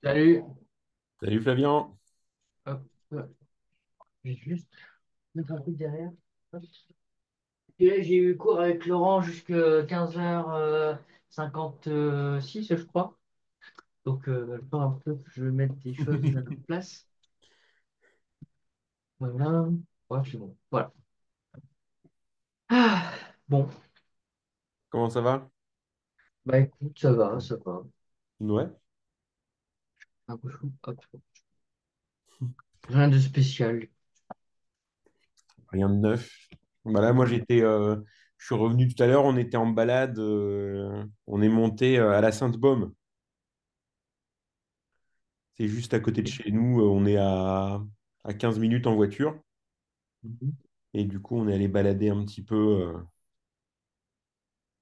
Salut. Salut Flavien. Hop, je vais juste mettre un truc derrière. Hop. Et là, j'ai eu cours avec Laurent jusqu'à 15h56, je crois. Donc, le temps un peu que je mette des choses à leur place. Voilà. Ouais, c'est bon. Voilà. Ah, bon, Comment ça va? bah écoute, ça va, ça va. Ouais, Un peu chaud. Hop. Rien de spécial. rien de neuf. Bah là, moi je suis revenu tout à l'heure, on était en balade, on est monté à la Sainte-Baume. C'est juste à côté de chez nous, on est à 15 minutes en voiture. Mhm. Et du coup, on est allé balader un petit peu.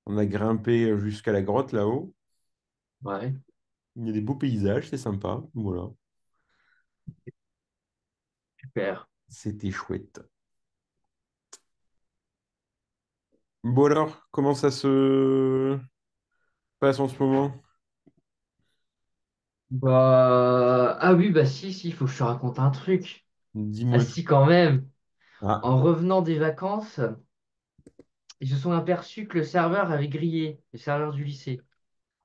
On a grimpé jusqu'à la grotte là-haut. Ouais, Il y a des beaux paysages, c'est sympa. Voilà, super. c'était chouette. Bon alors, comment ça se passe en ce moment? Bah, ah oui, bah si, il faut que je te raconte un truc. Ah Dis-moi tout. si, quand même. Ah, En revenant des vacances, ils se sont aperçus que le serveur avait grillé, le serveur du lycée.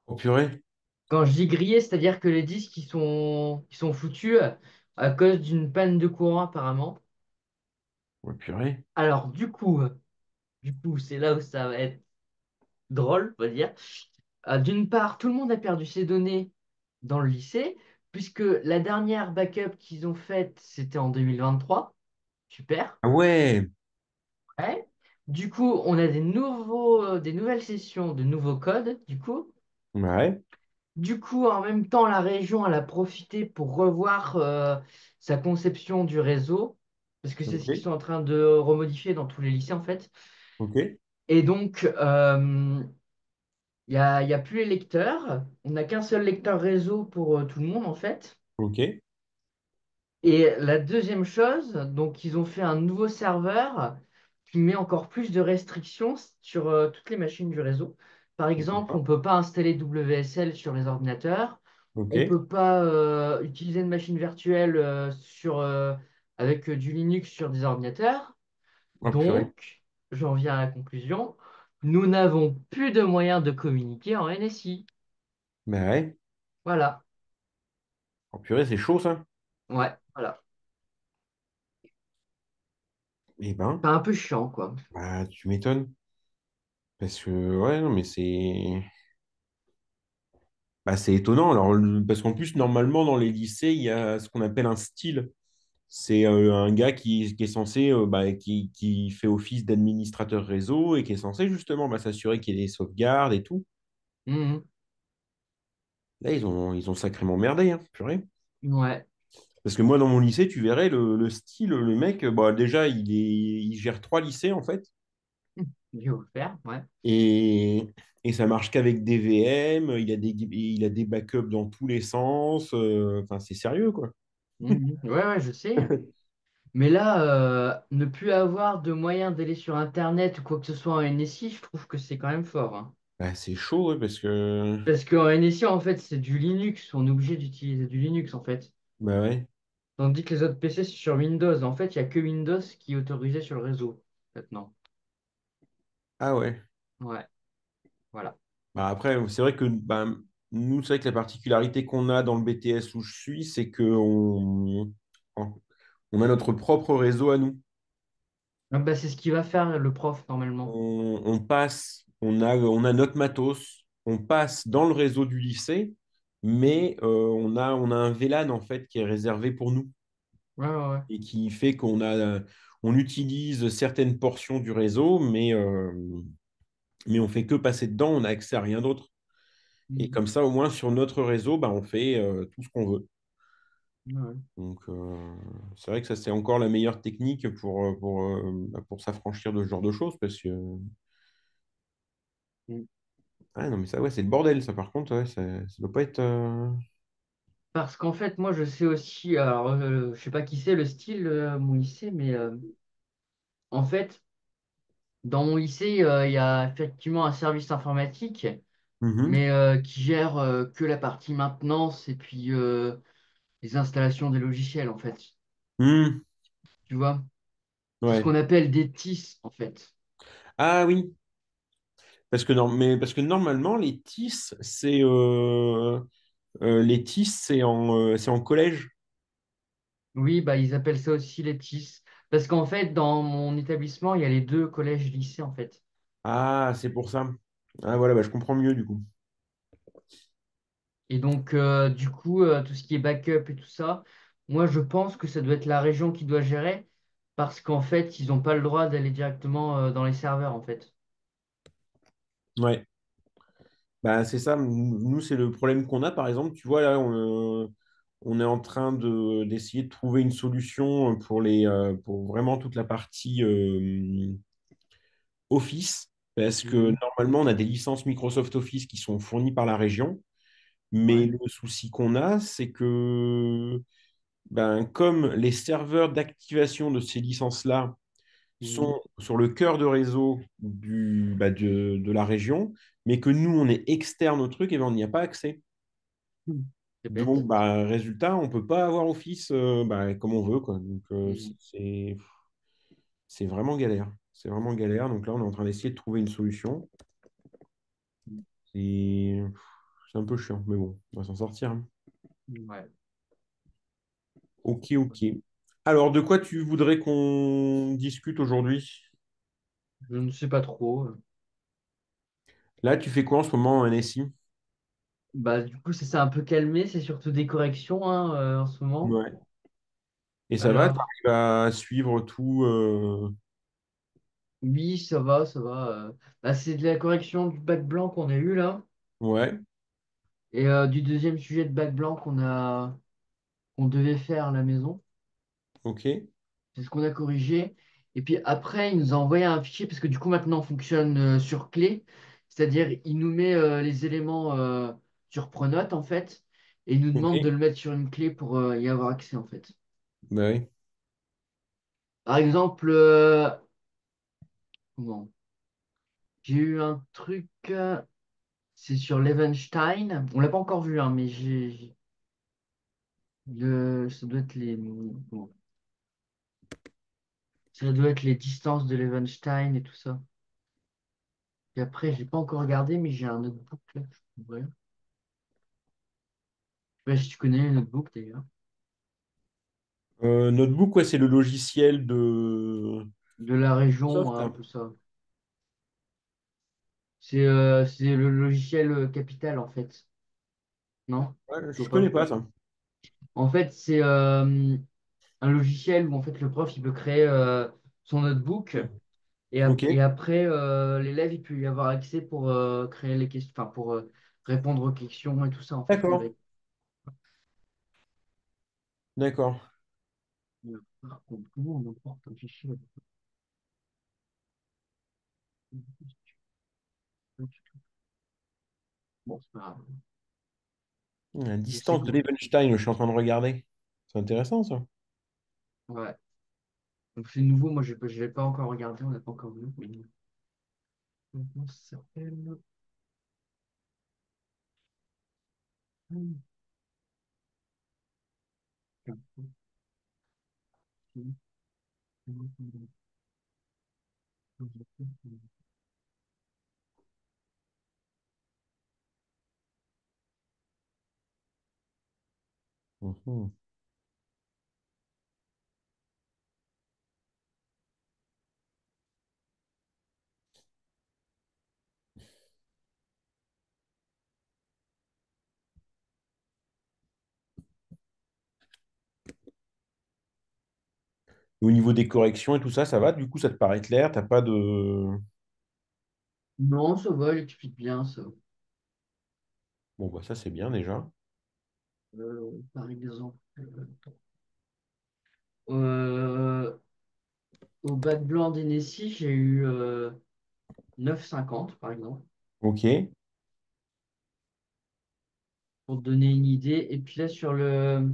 oh purée. Quand je dis grillé, c'est-à-dire que les disques ils sont foutus à cause d'une panne de courant apparemment. Oh purée. Alors du coup, c'est là où ça va être drôle, on va dire. D'une part, tout le monde a perdu ses données dans le lycée, puisque la dernière backup qu'ils ont faite, c'était en 2023. Super. Ah ouais. Ouais. Du coup, on a des nouvelles sessions, de nouveaux codes, du coup. Ouais. Du coup, en même temps, la région, elle a profité pour revoir sa conception du réseau, parce que c'est ce qu'ils Ok. sont en train de remodifier dans tous les lycées, en fait. Ok. Et donc, il y a plus les lecteurs. On n'a qu'un seul lecteur réseau pour tout le monde, en fait. Ok. Et la deuxième chose, donc, ils ont fait un nouveau serveur qui met encore plus de restrictions sur toutes les machines du réseau. Par exemple, on ne peut pas installer WSL sur les ordinateurs. Ok. On ne peut pas utiliser une machine virtuelle avec du Linux sur des ordinateurs. Oh purée. Donc, j'en viens à la conclusion. Nous n'avons plus de moyens de communiquer en NSI. Bah ouais. Voilà. Oh purée, c'est chaud ça. Ouais, voilà. Eh ben, C'est un peu chiant, quoi. bah tu m'étonnes. Parce que ouais, non, mais c'est étonnant. Alors, parce qu'en plus, normalement, dans les lycées, il y a ce qu'on appelle un style. C'est un gars qui est censé, qui fait office d'administrateur réseau et qui est censé justement s'assurer qu'il y ait des sauvegardes et tout. Mhm. Là, ils ont sacrément merdé, hein, purée. Ouais. Parce que moi, dans mon lycée, tu verrais le style, le mec, bah, déjà, il gère trois lycées, en fait. Je vais vous le faire, ouais. Et, et ça marche qu'avec des VM, il a des backups dans tous les sens. Enfin, c'est sérieux, quoi. Mhm. Ouais, ouais, je sais. Mais là, ne plus avoir de moyens d'aller sur Internet ou quoi que ce soit en NSI, je trouve que c'est quand même fort, hein. Bah, c'est chaud, ouais, parce que. Parce qu'en NSI, en fait, c'est du Linux. On est obligé d'utiliser du Linux, en fait. Bah ouais. Tandis que les autres PC, c'est sur Windows. En fait, il n'y a que Windows qui est autorisé sur le réseau, maintenant. Ah ouais. Ouais, voilà. Bah, après, c'est vrai que bah, nous, c'est vrai que la particularité qu'on a dans le BTS où je suis, c'est on a notre propre réseau à nous. Ah bah, c'est ce qu'il va faire le prof, normalement. On passe, on a notre matos, on passe dans le réseau du lycée, mais on a un VLAN en fait qui est réservé pour nous Ouais, ouais, ouais. et qui fait on utilise certaines portions du réseau, mais on fait que passer dedans, on n'a accès à rien d'autre. Et Mhm. comme ça, au moins sur notre réseau, bah, on fait tout ce qu'on veut. Ouais, ouais. Donc, c'est vrai que ça, c'est encore la meilleure technique pour s'affranchir de ce genre de choses, parce que, Mhm. ah non, mais ça, ouais, c'est le bordel, ça, par contre, ouais, ça doit pas être. Parce qu'en fait, moi, je sais aussi, alors, je sais pas qui c'est le style, mon lycée, mais en fait, dans mon lycée, il y a effectivement un service informatique, Mhm. mais qui gère que la partie maintenance et puis les installations des logiciels, en fait. Hmm. Tu vois? C'est ce Ouais. qu'on appelle des TIS, en fait. Ah oui, parce que normalement, les TIS, c'est en collège. Oui, bah, ils appellent ça aussi les TIS. Parce qu'en fait, dans mon établissement, il y a les deux collèges-lycées, en fait. Ah, c'est pour ça. Ah voilà, bah, je comprends mieux du coup. Et donc, du coup, tout ce qui est backup et tout ça, moi, je pense que ça doit être la région qui doit gérer parce qu'en fait, ils n'ont pas le droit d'aller directement dans les serveurs, en fait. Ouais. Bah, c'est ça. Nous, c'est le problème qu'on a. Par exemple, tu vois, là, on est en train d'essayer de trouver une solution pour vraiment toute la partie Office. Parce que Mhm. normalement, on a des licences Microsoft Office qui sont fournies par la région. Mais Ouais. le souci qu'on a, c'est que ben, comme les serveurs d'activation de ces licences-là Mhm. sont sur le cœur de réseau de la région, mais que nous, on est externe au truc, et ben, on n'y a pas accès. Mhm. C'est Donc, bête. bah, résultat, on ne peut pas avoir Office bah, comme on veut, quoi. Donc, Mhm. c'est vraiment galère. C'est vraiment galère. Donc là, on est en train d'essayer de trouver une solution. C'est c'est un peu chiant, mais bon, on va s'en sortir, hein. Ouais. Ok, ok. Alors, de quoi tu voudrais qu'on discute aujourd'hui? Je ne sais pas trop. Là, tu fais quoi en ce moment en NSI? Bah, du coup, ça s'est un peu calmé. C'est surtout des corrections hein, en ce moment. Ouais. Et ça va, tu Alors, arrives à suivre tout oui, ça va, ça va. Bah, c'est de la correction du bac blanc qu'on a eu là. Ouais, Et du deuxième sujet de bac blanc qu'on devait faire à la maison. ok, C'est ce qu'on a corrigé. Et puis après, il nous a envoyé un fichier parce que du coup, maintenant, on fonctionne sur clé. C'est-à-dire, il nous met les éléments sur Pronote, en fait. Et il nous demande de ok. le mettre sur une clé pour y avoir accès, en fait. Bah oui. Par exemple, comment? J'ai eu un truc, c'est sur l'Evenstein. On l'a pas encore vu, hein, mais ça doit être comment? Ça doit être les distances de l'Evenstein et tout ça. Et après, j'ai pas encore regardé, mais j'ai un notebook là. Ouais. Je sais pas si tu connais le notebook d'ailleurs. Notebook, ouais, c'est le logiciel de De la région, Microsoft, hein, un hein. peu ça. C'est le logiciel Capital en fait. Non? Ouais, Je je vois connais pas. pas ça. En fait, c'est un logiciel où en fait le prof il peut créer son notebook Ok, et après l'élève il peut y avoir accès pour créer les questions, enfin pour répondre aux questions et tout ça en fait d'accord, avec. d'accord. Par contre, comment on emporte un fichier? Bon, c'est pas grave. La Je sais distance de qu'on. l'Evenstein, je suis en train de regarder. C'est intéressant ça. Ouais. Donc c'est nouveau, moi je l'ai pas encore regardé, on n'a pas encore vu. Mais comment ça s'appelle? Mhm. Au niveau des corrections et tout ça, ça va? Du coup, ça te paraît clair? T'as pas de... Non, ça va, il explique bien ça. Bon, bah ça, c'est bien déjà. Par exemple, euh, au bac blanc d'Hennessy, j'ai eu 9,50 par exemple, Ok, pour te donner une idée. Et puis là, sur le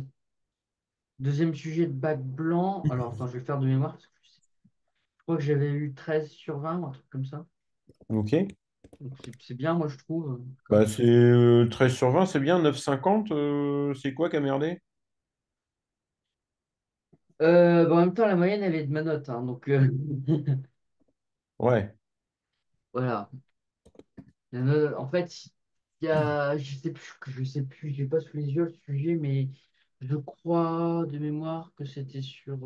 deuxième sujet de bac blanc, alors attends, je vais le faire de mémoire, parce que je crois que j'avais eu 13 sur 20 ou un truc comme ça. ok. Donc c'est bien, moi, je trouve, Bah, comme... c'est 13 sur 20, c'est bien. 9,50, c'est quoi qu'a merdé? Bah, en même temps, la moyenne, elle est de ma note, hein, donc Ouais. voilà. En fait, il y a, je sais plus, j'ai pas sous les yeux le sujet, mais je crois de mémoire que c'était sur,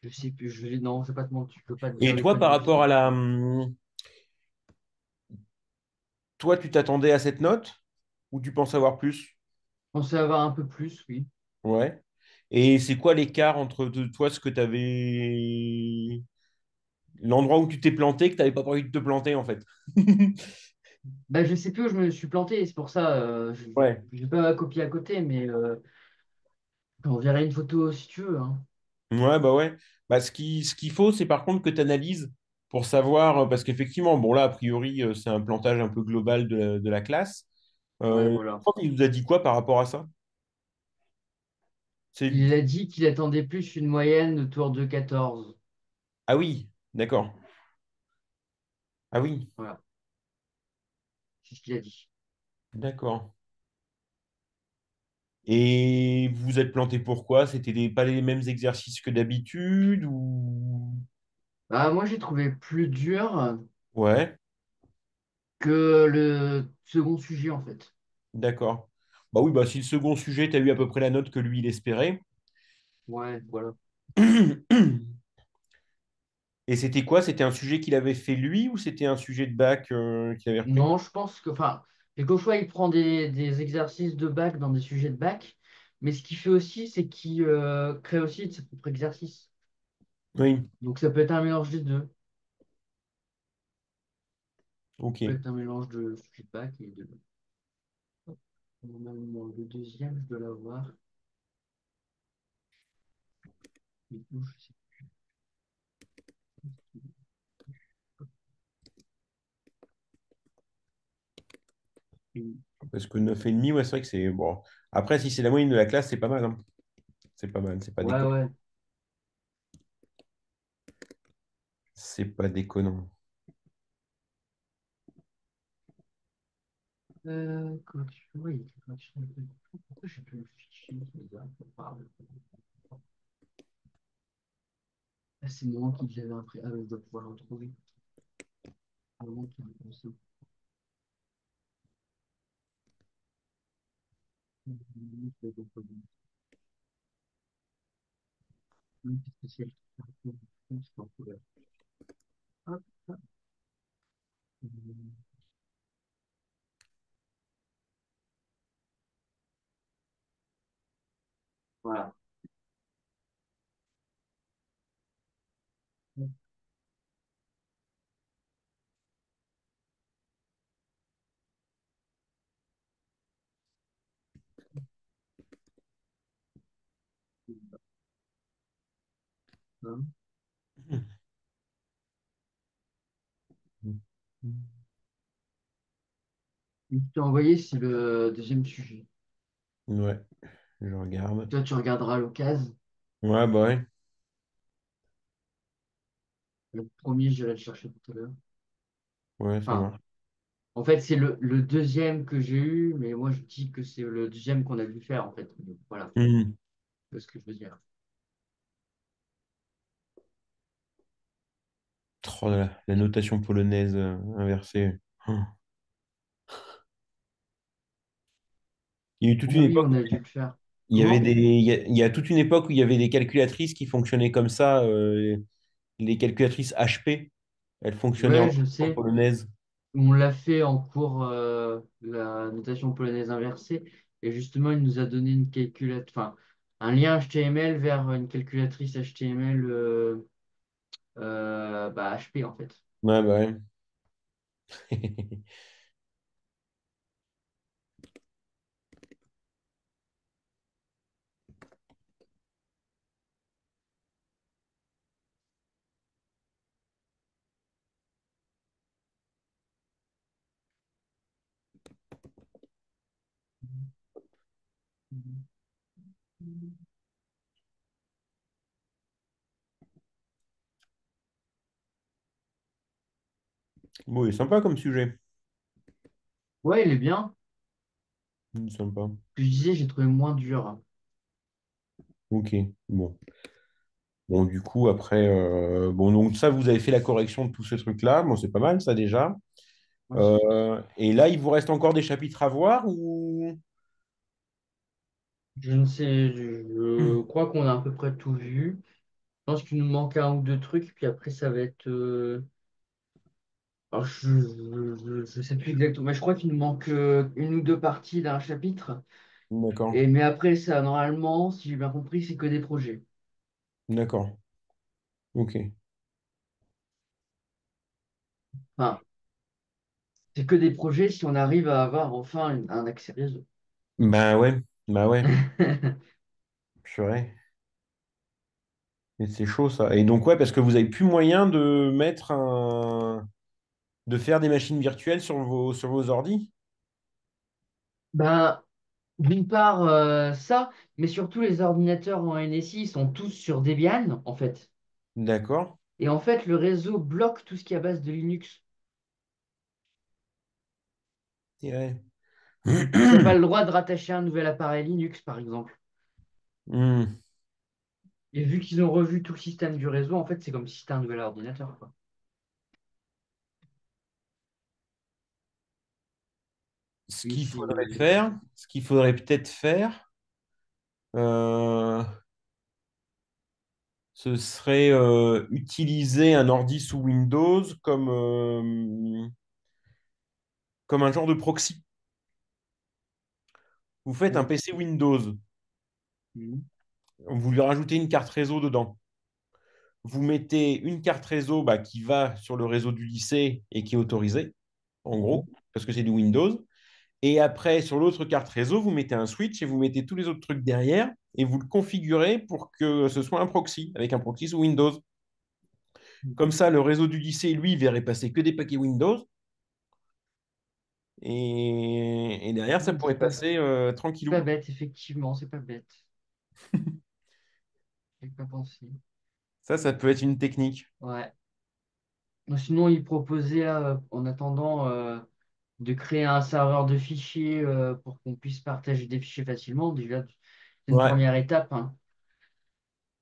je sais plus, non, je vais pas te mentir, je peux pas te dire Et les toi, par conneries parce rapport que à je la... Toi, tu t'attendais à cette note ou tu penses avoir plus? pensais avoir un peu plus, oui. Ouais. Et c'est quoi l'écart entre toi, ce que tu avais... L'endroit où tu t'es planté, que tu n'avais pas envie de te planter, en fait. Bah, je sais plus où je me suis planté, c'est pour ça, Ouais. je vais pas copier à côté, mais on verra une photo si tu veux, hein. Ouais, bah ouais. Bah, ce qu'il faut, c'est par contre que tu analyses pour savoir, parce qu'effectivement, bon là, a priori, c'est un plantage un peu global de la classe. Ouais, Le voilà. prof, il nous a dit quoi par rapport à ça? C'est... Il a dit qu'il attendait plus une moyenne autour de 14. Ah oui, d'accord. Ah oui, Voilà, c'est ce qu'il a dit. d'accord. Et vous vous êtes planté pourquoi? C'était pas les mêmes exercices que d'habitude ou... Bah, moi, j'ai trouvé plus dur Ouais, que le second sujet, en fait. d'accord. Bah oui, bah si le second sujet, tu as eu à peu près la note que lui, il espérait. Ouais, voilà. Et c'était quoi? C'était un sujet qu'il avait fait lui ou c'était un sujet de bac qu'il avait repris? Non, je pense que, enfin, quelquefois, il prend des exercices de bac dans des sujets de bac, mais ce qu'il fait aussi, c'est qu'il crée aussi de ses propres exercices. Oui, Donc, ça peut être un mélange des deux. Ça ok. peut être un mélange de sujet de bac et de... Normalement, le deuxième, je dois l'avoir. Mais où, je sais plus. Parce que 9,5, ouais, c'est vrai que c'est... Bon. Après, si c'est la moyenne de la classe, c'est pas mal, hein. C'est pas mal, c'est pas Ouais, déconnant. ouais. C'est pas déconnant. Oui, correction. Pourquoi j'ai plus le fichier? C'est bizarre, ça parle. Ah, c'est moi qui l'avais imprimé. Ah, ouais, je dois pouvoir le retrouver. C'est moi qui l'ai pensé. Je l'ai pas vu. Oui, parce que c'est elle qui fait un peu de en couleur. Hop, hop. Voilà. Hein. Et je t'ai envoyé, c'est le deuxième sujet. Ouais, je regarde. Toi, tu regarderas à l'occasion. Ouais, bah ouais. Le premier, j'irai le chercher tout à l'heure. Ouais, ça Enfin, marche. en fait, c'est le deuxième que j'ai eu, mais moi, je dis que c'est le deuxième qu'on a dû faire, en fait. Donc, voilà, Mhm. c'est ce que je veux dire. Oh, la notation polonaise inversée. Oh. Il y a eu toute une Oui, époque on où a dû le faire. des, Comment? il y a toute une époque où il y avait des calculatrices qui fonctionnaient comme ça, les calculatrices HP, elles fonctionnaient en Ouais, je notation sais. polonaise. On l'a fait en cours, la notation polonaise inversée. Et justement, il nous a donné une calculatrice, enfin, un lien HTML vers une calculatrice HTML bah, HP, en fait. Ouais, bah ouais. Bon, il est sympa comme sujet. Ouais, il est bien. Sympa. Puis je disais, j'ai trouvé moins dur. Ok, bon. Bon, du coup, après, bon, donc ça, vous avez fait la correction de tous ces trucs-là. Bon, c'est pas mal, ça déjà. Ouais, c'est bien. Et là, il vous reste encore des chapitres à voir ou... Je ne sais, je crois qu'on a à peu près tout vu. Je pense qu'il nous manque un ou deux trucs, puis après, ça va être. Alors, je sais plus exactement, mais je crois qu'il nous manque une ou deux parties d'un chapitre. D'accord, Et, mais après, ça, normalement, si j'ai bien compris, c'est que des projets. d'accord, ok. Enfin, c'est que des projets si on arrive à avoir enfin un accès réseau. Bah ouais, purée. Et c'est chaud ça. Et donc, ouais, parce que vous avez plus moyen de mettre un... de faire des machines virtuelles sur vos ordis? Ben, d'une part, ça, mais surtout les ordinateurs en NSI sont tous sur Debian, en fait. D'accord. Et en fait, le réseau bloque tout ce qui est à base de Linux. Et ouais. Donc, il n'y a pas le droit de rattacher un nouvel appareil Linux, par exemple. Hmm. Et vu qu'ils ont revu tout le système du réseau, en fait, c'est comme si c'était un nouvel ordinateur, quoi. Et c'est... Ce qu'il faudrait peut-être faire, euh, ce serait utiliser un ordi sous Windows comme un genre de proxy. Vous faites un PC Windows, Mhm. vous lui rajoutez une carte réseau dedans. Vous mettez une carte réseau bah, qui va sur le réseau du lycée et qui est autorisée, en Mhm. gros, parce que c'est du Windows. Et après, sur l'autre carte réseau, vous mettez un switch et vous mettez tous les autres trucs derrière et vous le configurez pour que ce soit un proxy, avec un proxy sous Windows. Comme ça, le réseau du lycée, lui, il verrait passer que des paquets Windows. Et derrière, ça Mhm. pourrait passer C'est pas tranquillou. bête, effectivement, c'est pas bête. J'ai pas pensé. Ça peut être une technique. Ouais. Sinon, il proposait, en attendant, de créer un serveur de fichiers pour qu'on puisse partager des fichiers facilement. Déjà, c'est une Ouais. première étape, hein.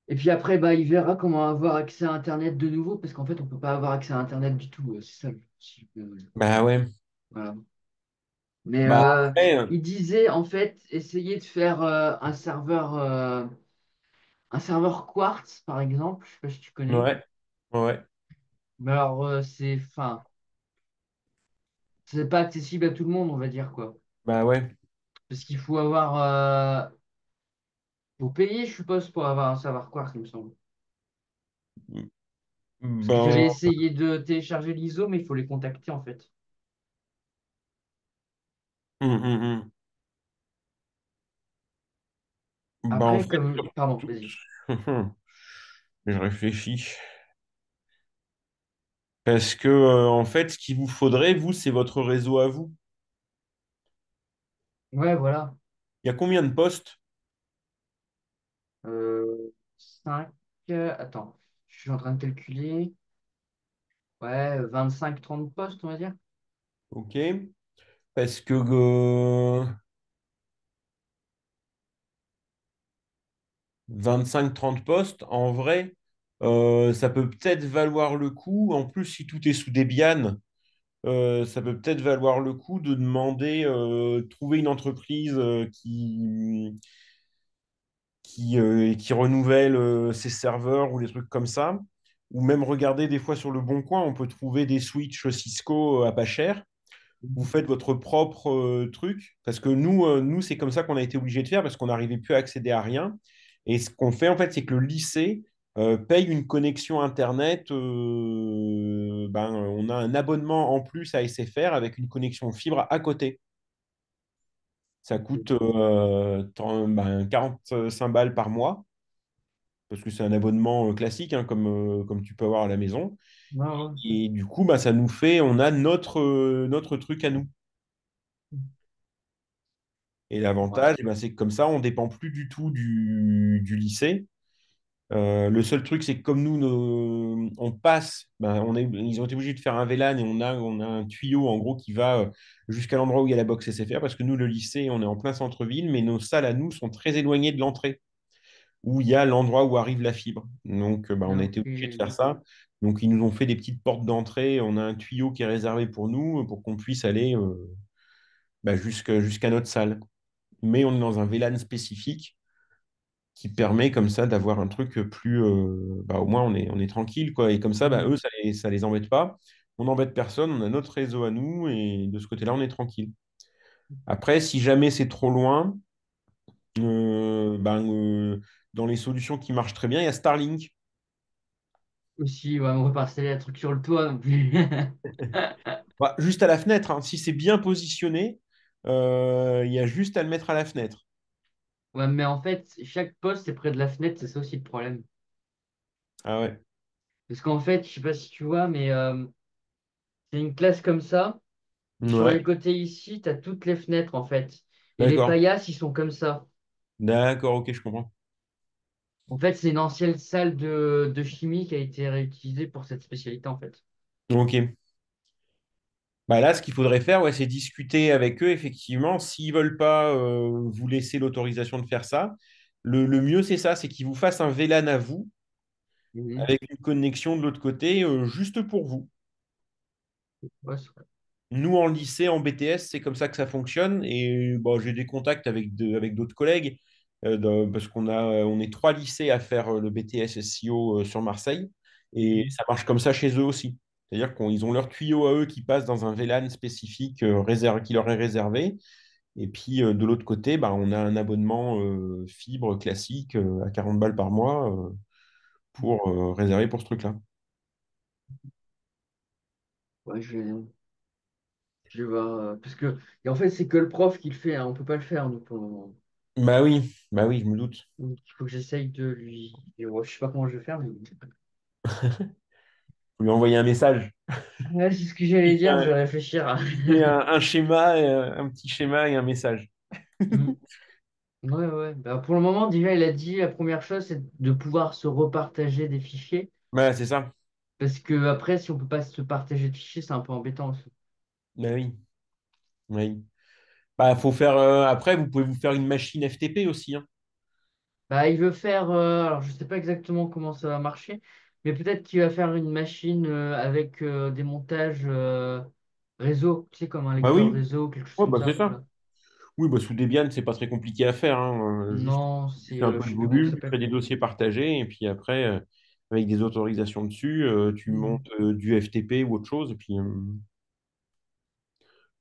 Et puis après, bah, il verra comment avoir accès à Internet de nouveau, parce qu'en fait, on peut pas avoir accès à Internet du tout. C'est ça le souci, Bah ouais. voilà. Mais Bah après, il disait, en fait, essayer de faire un serveur Quartz, par exemple. Je sais pas si tu connais. ouais. Ouais. Mais alors, enfin, c'est pas accessible à tout le monde, on va dire, quoi. Bah ouais. Parce qu'il faut avoir, faut payer, je suppose, pour avoir un serveur Quartz, il me semble. Parce que Ben, j'avais essayé de télécharger l'ISO, mais il faut les contacter, en fait. hum. Bah, en Après, fait, comme... Pardon, surtout, vas-y. je réfléchis. Parce que, en fait, ce qu'il vous faudrait, vous, c'est votre réseau à vous. Ouais, voilà. Il y a combien de postes? 5... attends, je suis en train de calculer. Ouais, 25-30 postes, on va dire. OK. Parce que 25-30 postes, en vrai, ça peut peut-être valoir le coup. En plus, si tout est sous Debian, ça peut peut-être valoir le coup de demander, trouver une entreprise qui renouvelle ses serveurs ou des trucs comme ça. Ou même regarder des fois sur le Bon Coin, on peut trouver des switches Cisco à pas cher. Vous faites votre propre truc. Parce que nous c'est comme ça qu'on a été obligé de faire parce qu'on n'arrivait plus à accéder à rien. Et ce qu'on fait, en fait, c'est que le lycée paye une connexion Internet. Ben, on a un abonnement en plus à SFR avec une connexion fibre à côté. Ça coûte 45 balles par mois, parce que c'est un abonnement classique, hein, comme tu peux avoir à la maison. Ouais, ouais. Et du coup, bah, on a notre truc à nous. Et Ouais. l'avantage, eh ben, c'est que comme ça, on ne dépend plus du tout du lycée. Le seul truc, c'est que comme nous, on passe, ben, ils ont été obligés de faire un VLAN et on a un tuyau en gros qui va jusqu'à l'endroit où il y a la box SFR parce que nous, le lycée, on est en plein centre-ville, mais nos salles à nous sont très éloignées de l'entrée où il y a l'endroit où arrive la fibre. Donc, ben, on a Donc, été obligé de faire ça. Donc, ils nous ont fait des petites portes d'entrée. On a un tuyau qui est réservé pour nous pour qu'on puisse aller ben, jusqu'à notre salle. Mais on est dans un VLAN spécifique qui permet comme ça d'avoir un truc plus bah, au moins on est tranquille quoi et comme ça bah, eux ça les embête pas, on n'embête personne, on a notre réseau à nous et de ce côté-là on est tranquille. Après si jamais c'est trop loin ben, dans les solutions qui marchent très bien il y a Starlink. aussi, ouais, on va pas installer un truc sur le toit non plus. Bah, juste à la fenêtre hein. Si c'est bien positionné il y a juste à le mettre à la fenêtre. Ouais, mais en fait, chaque poste est près de la fenêtre, c'est ça aussi le problème. Ah ouais. Parce qu'en fait, je sais pas si tu vois, mais c'est une classe comme ça. Sur Ouais, les côtés ici, tu as toutes les fenêtres en fait. Et les d'accord, paillasses, ils sont comme ça. d'accord, ok, je comprends. En fait, c'est une ancienne salle de chimie qui a été réutilisée pour cette spécialité en fait. Ok. Bah là, ce qu'il faudrait faire, ouais, c'est discuter avec eux, effectivement. S'ils veulent pas vous laisser l'autorisation de faire ça, le mieux, c'est ça, c'est qu'ils vous fassent un VLAN à vous, Mhm. avec une connexion de l'autre côté, juste pour vous. Ouais, c'est vrai. Nous, en lycée, en BTS, c'est comme ça que ça fonctionne. Et bon, j'ai des contacts avec d'autres collègues, parce on est 3 lycées à faire le BTS SEO sur Marseille. Et Mhm. ça marche comme ça chez eux aussi. C'est-à-dire qu'ils ont leur tuyau à eux qui passe dans un VLAN spécifique qui leur est réservé. Et puis de l'autre côté, bah, on a un abonnement fibre classique à 40 balles par mois pour réserver pour ce truc-là. Ouais, je vais voir. Parce que, et en fait, c'est que le prof qui le fait, hein, on peut pas le faire, nous, pour le moment. Bah oui, je me doute. Donc, il faut que j'essaye de lui. Et ouais, je sais pas comment je vais faire, mais. Faut lui envoyer un message. Ouais, c'est ce que j'allais dire, je vais réfléchir. Et un schéma, un petit schéma et un message. Mm. Ouais, ouais. Bah, pour le moment, déjà, il a dit la première chose, c'est de pouvoir se repartager des fichiers. Voilà, c'est ça. Parce que après, si on peut pas se partager de fichiers, c'est un peu embêtant aussi. Bah oui, oui. Bah, faut faire, après, vous pouvez vous faire une machine FTP aussi, hein. Bah, il veut faire. Alors, je sais pas exactement comment ça va marcher, mais peut-être qu'il va faire une machine avec des montages réseau, tu sais, comme un Bah lecteur oui, réseau, quelque chose ouais, comme bah c'est ça. ça. Voilà. Oui, bah sous Debian, c'est pas très compliqué à faire, hein. Juste, Non, tu c'est. fais un peu Je de sais plus comment ça volume, tu s'appelle. crées des dossiers partagés, et puis après, avec des autorisations dessus, tu montes Mhm. du FTP ou autre chose. Et puis,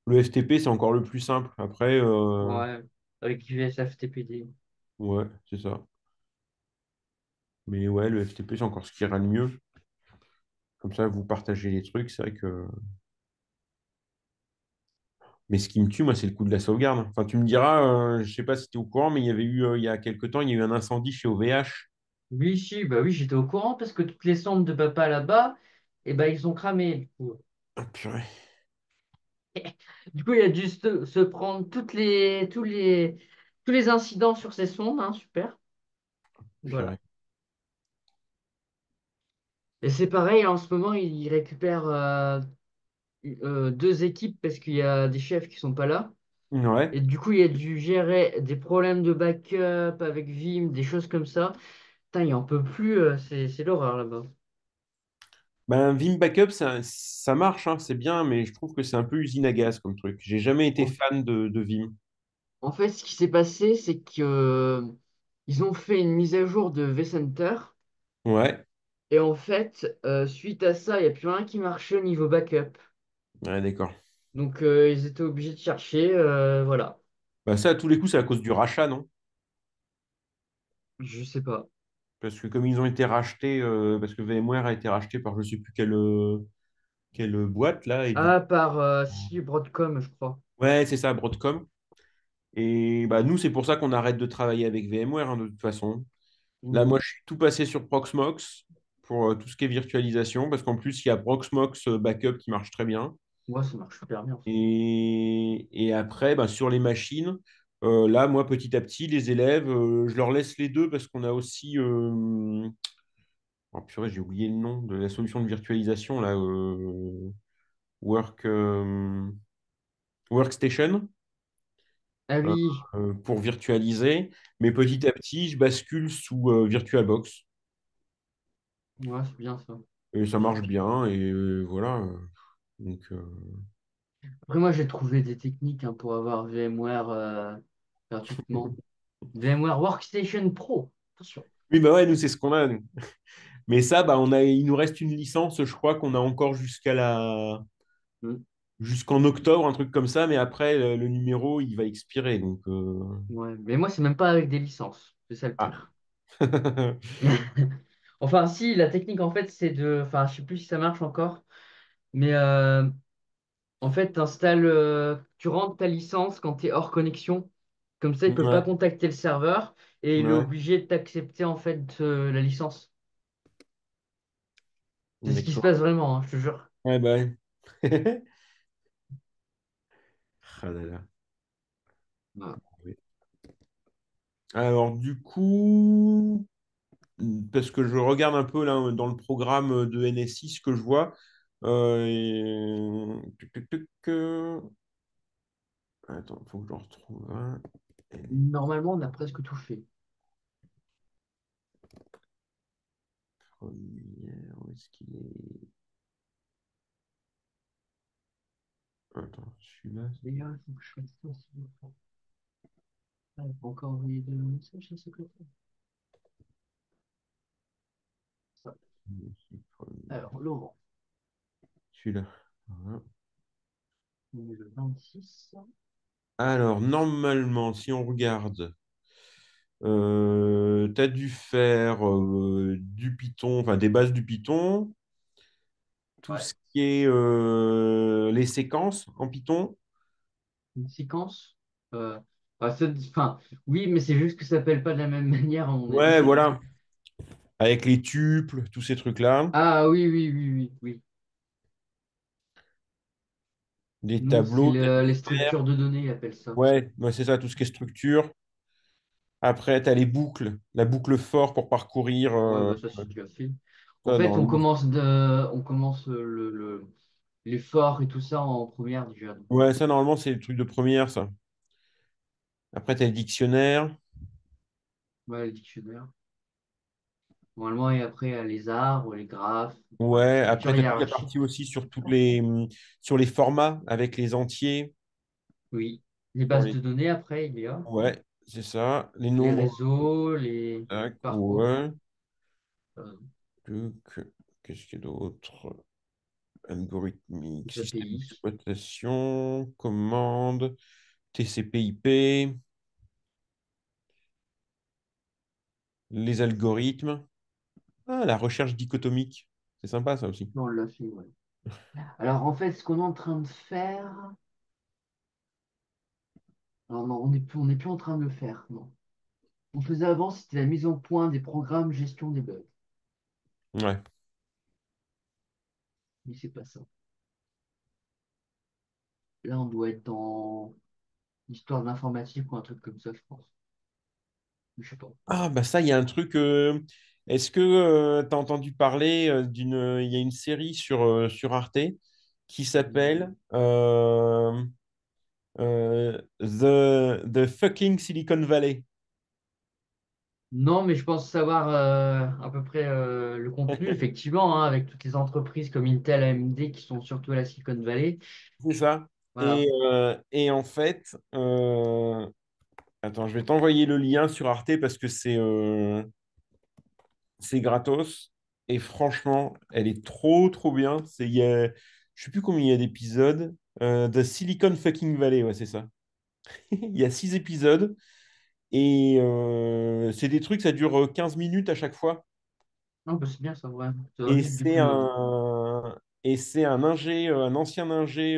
le FTP, c'est encore le plus simple. Après, Ouais, avec du SFTPD. ouais, c'est ça. Mais ouais, le FTP, c'est encore ce qui ira le mieux. Comme ça, vous partagez les trucs. C'est vrai que. Mais ce qui me tue, moi, c'est le coup de la sauvegarde. Enfin, tu me diras, je sais pas si tu es au courant, mais il y avait eu, il y a quelque temps, il y a eu un incendie chez OVH. Oui, si, bah oui, j'étais au courant parce que toutes les sondes de papa là-bas, et ben ils ont cramé, du coup. Ah, purée, Du coup, il a dû se prendre tous les incidents sur ces sondes, hein, super. purée. Voilà. Et c'est pareil, en ce moment, il récupère deux équipes parce qu'il y a des chefs qui sont pas là. Ouais. Et du coup, il a dû gérer des problèmes de backup avec Vim, des choses comme ça. Putain, il en peut plus, c'est l'horreur là-bas. Ben, Vim Backup, ça marche, hein, c'est bien, mais je trouve que c'est un peu usine à gaz comme truc. J'ai jamais été En, fan de Vim. en fait, ce qui s'est passé, c'est que ils ont fait une mise à jour de vCenter. Ouais, Et en fait, suite à ça, il n'y a plus rien qui marchait au niveau backup. ouais, d'accord. Donc, ils étaient obligés de chercher. Voilà. Bah, ça, à tous les coups, c'est à cause du rachat, non? Je sais pas. Parce que comme ils ont été rachetés, parce que VMware a été racheté par je sais plus quelle boîte, là, et du Ah, par si Broadcom, je crois. ouais, c'est ça, Broadcom. Et bah, nous, c'est pour ça qu'on arrête de travailler avec VMware, hein, de toute façon. Là, moi, Mhm. je suis tout passé sur Proxmox pour tout ce qui est virtualisation, parce qu'en plus, il y a Proxmox Backup qui marche très bien. Moi, ça marche super bien. Et après, bah, sur les machines, Là, moi, petit à petit, les élèves, je leur laisse les deux parce qu'on a aussi, oh, purée, j'ai oublié le nom de la solution de virtualisation, là, Work, Workstation, Ah euh, oui, pour virtualiser. Mais oui, petit à petit, je bascule sous VirtualBox. ouais, c'est bien ça. Et ça marche bien. Et voilà. Donc, Après, moi, j'ai trouvé des techniques hein, pour avoir VMware gratuitement. VMware Workstation Pro, attention. oui, bah ouais, nous, c'est ce qu'on a, nous. Mais ça, bah, il nous reste une licence, je crois qu'on a encore Hmm. jusqu'en octobre, un truc comme ça. Mais après, le numéro, il va expirer. Donc, Ouais, mais moi, c'est même pas avec des licences, c'est ça le ah. pire. Enfin, si, la technique, en fait, c'est de. Enfin, je sais plus si ça marche encore, mais en fait, tu rentres ta licence quand tu es hors connexion. Comme ça, il peut pas Ouais, contacter le serveur et il est ouais, obligé de t'accepter, en fait, la licence. C'est ce qui se d'accord. passe vraiment, hein, je te jure. Ouais, bah ouais. Ah là là. Voilà. Oui. Alors, du coup, parce que je regarde un peu là dans le programme de NSI ce que je vois. Tuc, tuc, tuc, attends, il faut que je le retrouve un. Normalement, on a presque tout fait. Première, où est-ce qu'il est? Attends, celui-là. D'ailleurs, il faut que je fasse ça aussi. Ah, il faut encore envoyer de messages à ce côté. Ça. Alors, Laurent, Celui-là. Voilà. on est le 26. Alors, normalement, si on regarde, tu as dû faire du Python, enfin des bases du Python, tout Ouais. ce qui est les séquences en Python. Une séquence. Euh, enfin, oui, mais c'est juste que ça s'appelle pas de la même manière, à mon Ouais, avis. voilà. Avec les tuples, tous ces trucs-là. Ah oui, oui, oui, oui, oui. Des Nous, c'est tableaux, tu as dû les faire. structures de données, ils appellent ça. Ouais, c'est ça, tout ce qui est structure. Après, tu as les boucles, la boucle for pour parcourir. Ouais, bah ça, c'est déjà fait. En Ça, fait, normalement. on commence l'effort et tout ça en première déjà. Donc, Ouais, ça, normalement, c'est le truc de première, ça. Après, tu as le dictionnaire. ouais, le dictionnaire. Normalement, et après, il y a les arbres, les graphes, enfin, les Ouais, structures après, tu as toute la hiérarchiques. partie aussi sur sur les formats avec les entiers. Oui. Les Dans bases les... de données, après, il y a Ouais, c'est ça. Les les nombres. réseaux, les Tac, parcours. ouais. euh, Tuc. Qu'est-ce qu'il y a d'autre? Algorithmique, les système API. d'exploitation, commande, TCP/IP, les algorithmes. Ah, la recherche dichotomique. C'est sympa, ça aussi. Non, on l'a fait, ouais. Alors, en fait, ce qu'on est en train de faire. Alors, non, on n'est plus en train de le faire, non. On faisait avant, c'était la mise en point des programmes gestion des bugs. Ouais. Mais c'est pas ça. Là, on doit être dans l'histoire de l'informatique ou un truc comme ça, je pense. Je sais pas. Ah, bah ça, il y a un truc. Est-ce que tu as entendu parler Il y a une série sur Arte qui s'appelle The fucking Silicon Valley. Non, mais je pense savoir à peu près le contenu, effectivement, hein, avec toutes les entreprises comme Intel, AMD qui sont surtout à la Silicon Valley. C'est ça. Voilà. Et en fait, attends, je vais t'envoyer le lien sur Arte parce que c'est gratos. Et franchement, elle est trop, trop bien. Je sais plus combien il y a d'épisodes. The Silicon fucking Valley, ouais, c'est ça. Il y a 6 épisodes. Et c'est des trucs, ça dure 15 minutes à chaque fois. Non, bah, c'est bien ça, ouais. Ça va Et vite du c'est coup. un ancien ingé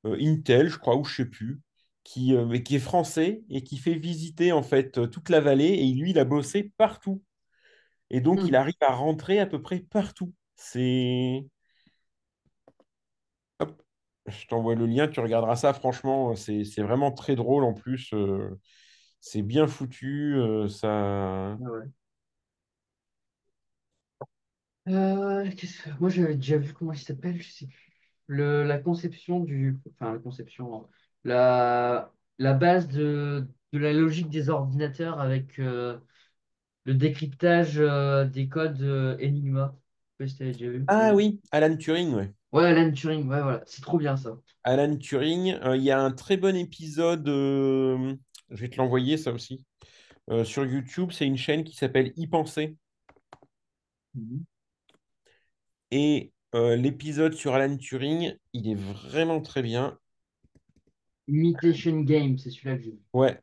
Intel, je crois, ou je sais plus, mais qui est français et qui fait visiter en fait toute la vallée. Et lui, il a bossé partout. Et donc, il Hmm. arrive à rentrer à peu près partout. C'est... Hop. Je t'envoie le lien, tu regarderas ça. Franchement, c'est vraiment très drôle en plus. C'est bien foutu. Ça... Ah ouais. Moi, j'avais déjà vu comment il s'appelle, je sais plus. La conception du. Enfin, la conception. La base de la logique des ordinateurs avec le décryptage des codes Enigma. Je sais pas si t'avais déjà vu. Ah oui, Alan Turing, ouais. Ouais, Alan Turing, ouais, voilà. C'est trop bien ça. Alan Turing, il y a un très bon épisode, je vais te l'envoyer ça aussi, sur YouTube. C'est une chaîne qui s'appelle Y penser. Mhm. Et l'épisode sur Alan Turing, il est vraiment très bien. Imitation Game, c'est celui-là que j'ai vu. Ouais,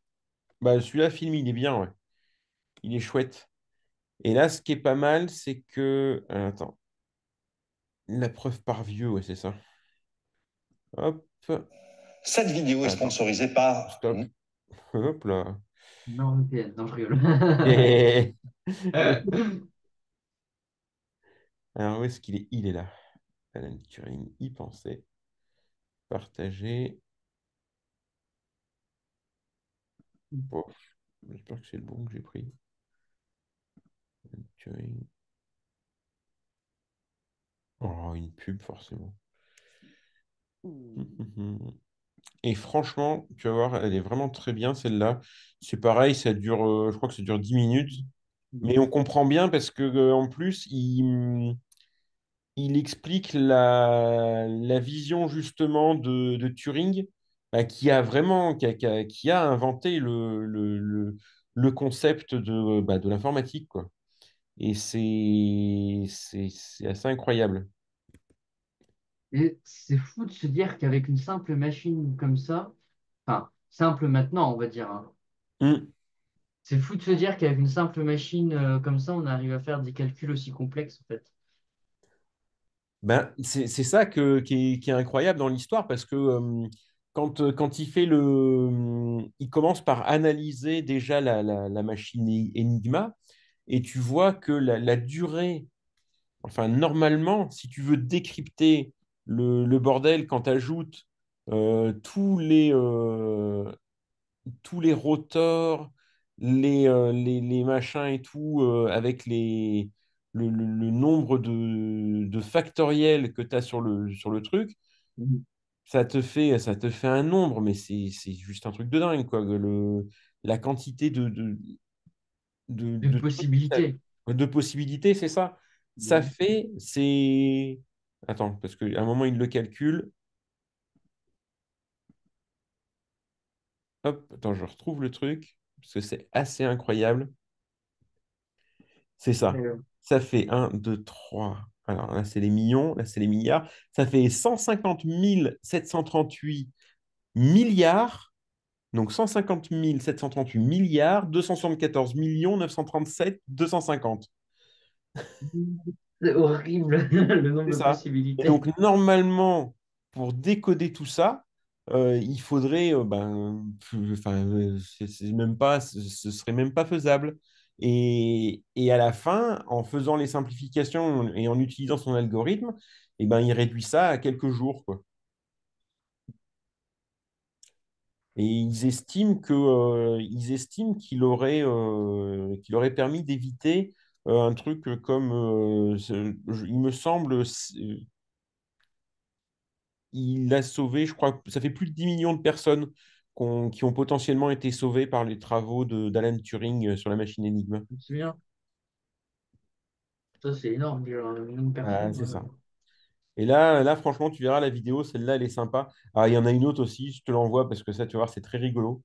bah, celui-là, film, il est bien, ouais. Il est chouette. Et là, ce qui est pas mal, c'est que... attends, la preuve par vieux, ouais, c'est ça. Hop, Cette vidéo est attends, sponsorisée par... stop. Hop là. Non, VPN, non, je rigole. Et- Alors, où est-ce qu'il est? Il est là. Alan Turing, y penser. Partager. Oh, j'espère que c'est le bon que j'ai pris. Alan Turing. Oh, une pub, forcément. Et franchement, tu vas voir, elle est vraiment très bien, celle-là. C'est pareil, ça dure, je crois que ça dure 10 minutes. Mais on comprend bien parce que, en plus, il explique la vision justement de Turing, bah, qui a vraiment, qui a inventé le concept de l'informatique, quoi. Et c'est assez incroyable. Et c'est fou de se dire qu'avec une simple machine comme ça, enfin, simple maintenant, on va dire, hein. Hmm. C'est fou de se dire qu'avec une simple machine comme ça, on arrive à faire des calculs aussi complexes, en fait. Ben, c'est ça qui est incroyable dans l'histoire parce que quand il fait il commence par analyser déjà la machine Enigma et tu vois que la durée, enfin normalement, si tu veux décrypter le bordel, quand tu ajoutes tous les rotors, les machins et tout, avec le nombre de factoriels que tu as sur le truc, Mhm. ça te fait un nombre, mais c'est juste un truc de dingue, quoi. La quantité De de trucs, possibilités. de possibilités, c'est ça. Ça Mhm. fait, c'est... Attends, parce qu'à un moment, il le calcule. Hop, attends, je retrouve le truc, parce que c'est assez incroyable. C'est ça. Euh, Ça fait un 2 trois. Alors là, c'est les millions, là, c'est les milliards. Ça fait 150 738 milliards. Donc 150 738 milliards, 274 937 250. C'est horrible, le nombre C'est de ça. Et possibilités. donc, normalement, pour décoder tout ça, il faudrait, enfin, c'est même pas, ce serait même pas faisable. Et à la fin, en faisant les simplifications et en utilisant son algorithme, eh ben, il réduit ça à quelques jours, quoi. Et ils estiment qu'il aurait permis d'éviter un truc comme, il me semble, il a sauvé, je crois, ça fait plus de 10 millions de personnes qui ont potentiellement été sauvées par les travaux d'Alan Turing sur la machine Enigma. Je me souviens. Ça, c'est énorme, déjà, 1 million de Ah, personnes. c'est ça. Et là, franchement, tu verras la vidéo, celle-là, elle est sympa. Ah, il y en a une autre aussi, je te l'envoie parce que ça, tu vas voir, c'est très rigolo.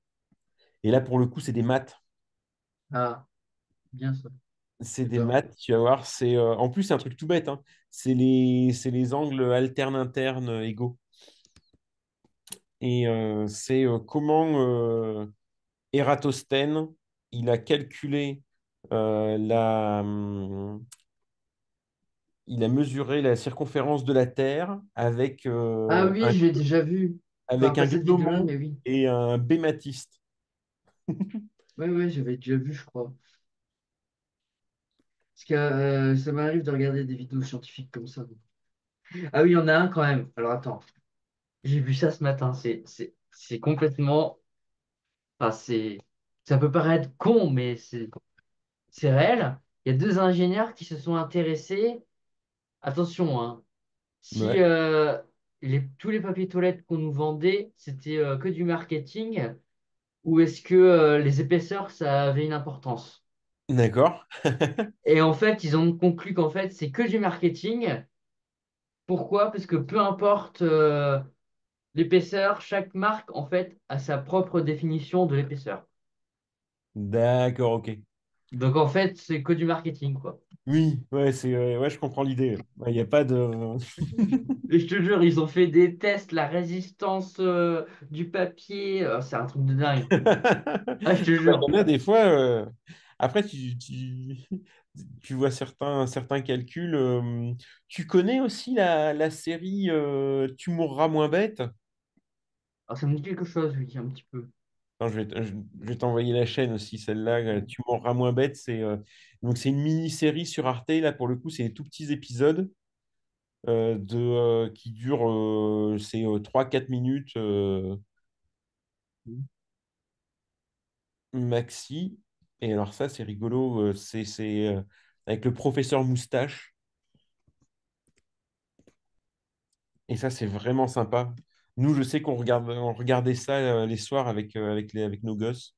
Et là, pour le coup, c'est des maths. Ah, bien ça. C'est J'ai des peur. maths, tu vas voir. En plus, c'est un truc tout bête, hein. C'est les angles alternes internes égaux. Et c'est comment Ératosthène, il a calculé il a mesuré la circonférence de la Terre Ah oui, je l'ai déjà vu. Enfin, avec pas un cette vidéo-là, gnomon mais oui. et un bématiste. Ouais, ouais, j'avais déjà vu, je crois. Parce que ça m'arrive de regarder des vidéos scientifiques comme ça. Ah oui, il y en a un quand même. Alors attends. J'ai vu ça ce matin. C'est complètement. Enfin, ça peut paraître con, mais c'est réel. Il y a deux ingénieurs qui se sont intéressés. Attention, hein. Si Ouais, tous les papiers toilettes qu'on nous vendait, c'était que du marketing, ou est-ce que les épaisseurs, ça avait une importance? d'accord. Et en fait, ils ont conclu qu'en fait, c'est que du marketing. Pourquoi? Parce que peu importe l'épaisseur, chaque marque, en fait, a sa propre définition de l'épaisseur. D'accord, ok. Donc, en fait, c'est que du marketing, quoi. Oui, ouais, ouais, je comprends l'idée. Il n'y a pas de. Et je te jure, ils ont fait des tests, la résistance du papier, c'est un truc de dingue. Ah, je te Il jure. y en a des fois. Après, tu vois certains calculs. Tu connais aussi la série Tu mourras moins bête? Alors, ça me dit quelque chose, oui, un petit peu. Attends, je vais t'envoyer la chaîne aussi, celle-là. Tu mourras moins bête. Donc, c'est une mini-série sur Arte. Là, pour le coup, c'est des tout petits épisodes qui durent c'est 3-4 minutes maxi. Et alors, ça, c'est rigolo. C'est avec le professeur Moustache. Et ça, c'est vraiment sympa. Nous, je sais on regardait ça les soirs avec nos gosses.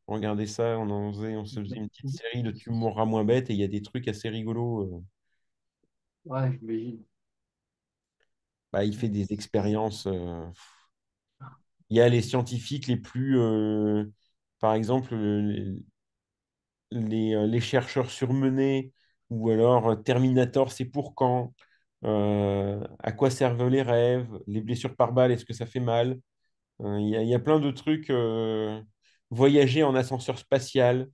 On regardait ça, on se faisait une petite série de Tu mourras moins bête et il y a des trucs assez rigolos. Ouais, j'imagine. Bah, il fait des expériences. Il y a les scientifiques les plus. Par exemple, les chercheurs surmenés ou alors Terminator, c'est pour quand? À quoi servent les rêves? Les blessures par balle, est-ce que ça fait mal? Il y a plein de trucs. Voyager en ascenseur spatial.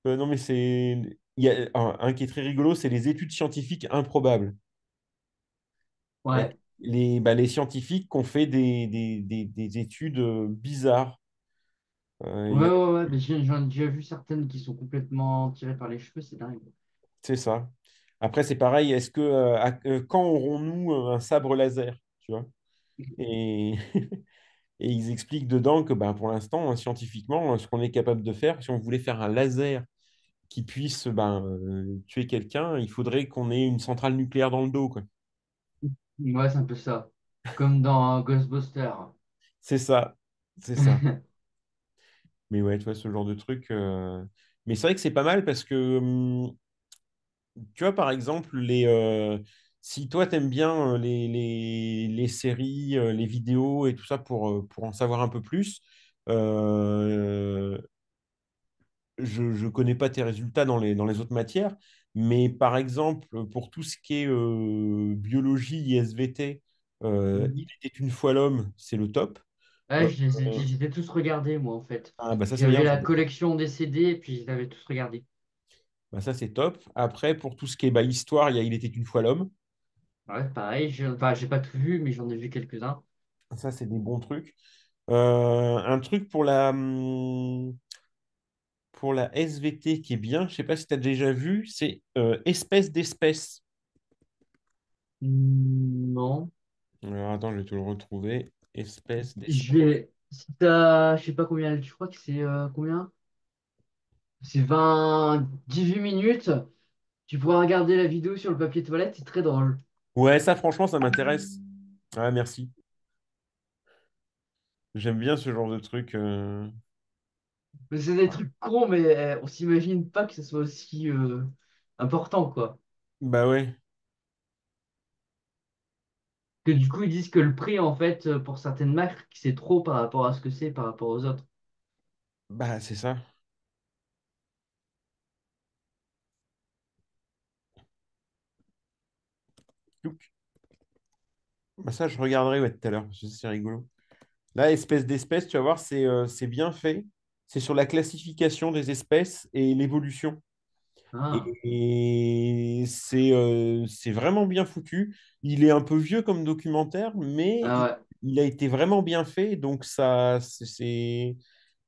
Non, mais c'est. Il y a un qui est très rigolo, c'est les études scientifiques improbables. Avec Ouais. les scientifiques qui ont fait des études bizarres. Il y Ouais, a- ouais, ouais, mais j'en ai déjà vu certaines qui sont complètement tirées par les cheveux, c'est dingue. c'est ça. Après, c'est pareil, quand aurons-nous un sabre laser? Tu vois? Et, et ils expliquent dedans que ben, pour l'instant, hein, scientifiquement, ce qu'on est capable de faire, si on voulait faire un laser qui puisse tuer quelqu'un, il faudrait qu'on ait une centrale nucléaire dans le dos, quoi. Ouais, c'est un peu ça. Comme dans Ghostbusters. C'est ça, c'est ça. Mais ouais, tu vois, ce genre de truc. Mais c'est vrai que c'est pas mal parce que, tu vois, par exemple, si toi, t'aimes bien les séries, les vidéos et tout ça pour en savoir un peu plus, euh, je ne connais pas tes résultats dans les autres matières, mais par exemple, pour tout ce qui est biologie, ISVT, Il Mhm. était une fois l'homme, c'est le top. Ouais, Euh, je les ai tous regardés, moi, en fait. ah, bah ça, c'est J'avais bien. la collection des CD et puis je les avais tous regardés. Bah, ça, c'est top. Après, pour tout ce qui est histoire, il était une fois l'homme. Ouais, pareil, enfin, j'ai pas tout vu, mais j'en ai vu quelques-uns. Ça, c'est des bons trucs. Un truc pour la SVT qui est bien, je sais pas si tu as déjà vu, c'est espèce d'espèce. Non. Alors, attends, je vais te le retrouver. Espèce Je d'espèce. vais. Si t'as, je sais pas combien, je crois que c'est combien? C'est 18 minutes. Tu pourras regarder la vidéo sur le papier toilette, c'est très drôle. Ouais, ça, franchement, ça m'intéresse. Ah, merci. J'aime bien ce genre de truc. Mais c'est des trucs cons, mais on s'imagine pas que ce soit aussi important, quoi. Bah ouais, Que du coup, ils disent que le prix, en fait, pour certaines marques, c'est trop par rapport à ce que c'est par rapport aux autres. bah c'est ça. Touc. Bah, ça, je regarderai ouais, tout à l'heure, parce que c'est rigolo. Là, espèce d'espèce, tu vas voir, c'est bien fait. C'est sur la classification des espèces et l'évolution. Ah, Et c'est vraiment bien foutu. Il est un peu vieux comme documentaire, mais ah ouais. il a été vraiment bien fait. Donc,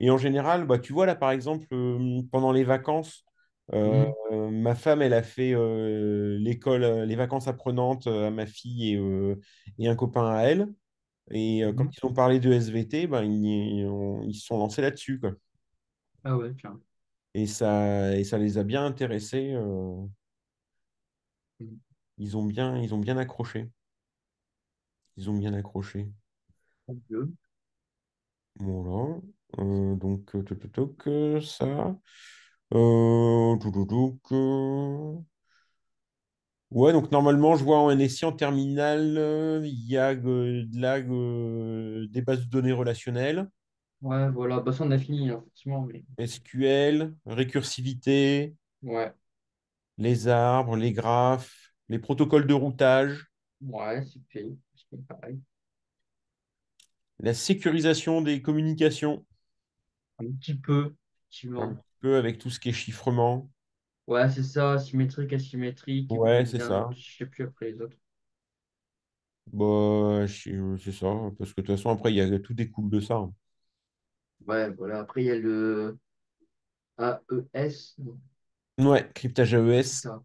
Et en général, bah, tu vois, là, par exemple, pendant les vacances, Mhm. Ma femme, elle a fait l'école, les vacances apprenantes à ma fille et un copain à elle. Et quand Mhm. ils ont parlé de SVT, ben, ils se sont lancés là-dessus, quoi. Ah ouais, tiens. Et ça les a bien intéressés. Mhm. Ils ont bien accroché. Ils ont bien accroché. Tant mieux. Voilà. Donc, toc, toc, toc, ça. Touloulouk, ouais, donc normalement, je vois en NSI en terminale, il y a des bases de données relationnelles, Ouais, voilà. Bah, ça, on a fini, hein, effectivement. Mais... SQL, récursivité, Ouais, les arbres, les graphes, les protocoles de routage, ouais, c'est pareil. la sécurisation des communications, Un petit peu, un effectivement. petit peu avec tout ce qui est chiffrement. Ouais, c'est ça, symétrique, asymétrique, et Ouais, puis c'est bien, ça. je sais plus après les autres. Bah, c'est ça, parce que de toute façon, après, tout découle de ça, hein. Ouais, voilà. Après, il y a le AES, non, Ouais, cryptage c'est AES, ça.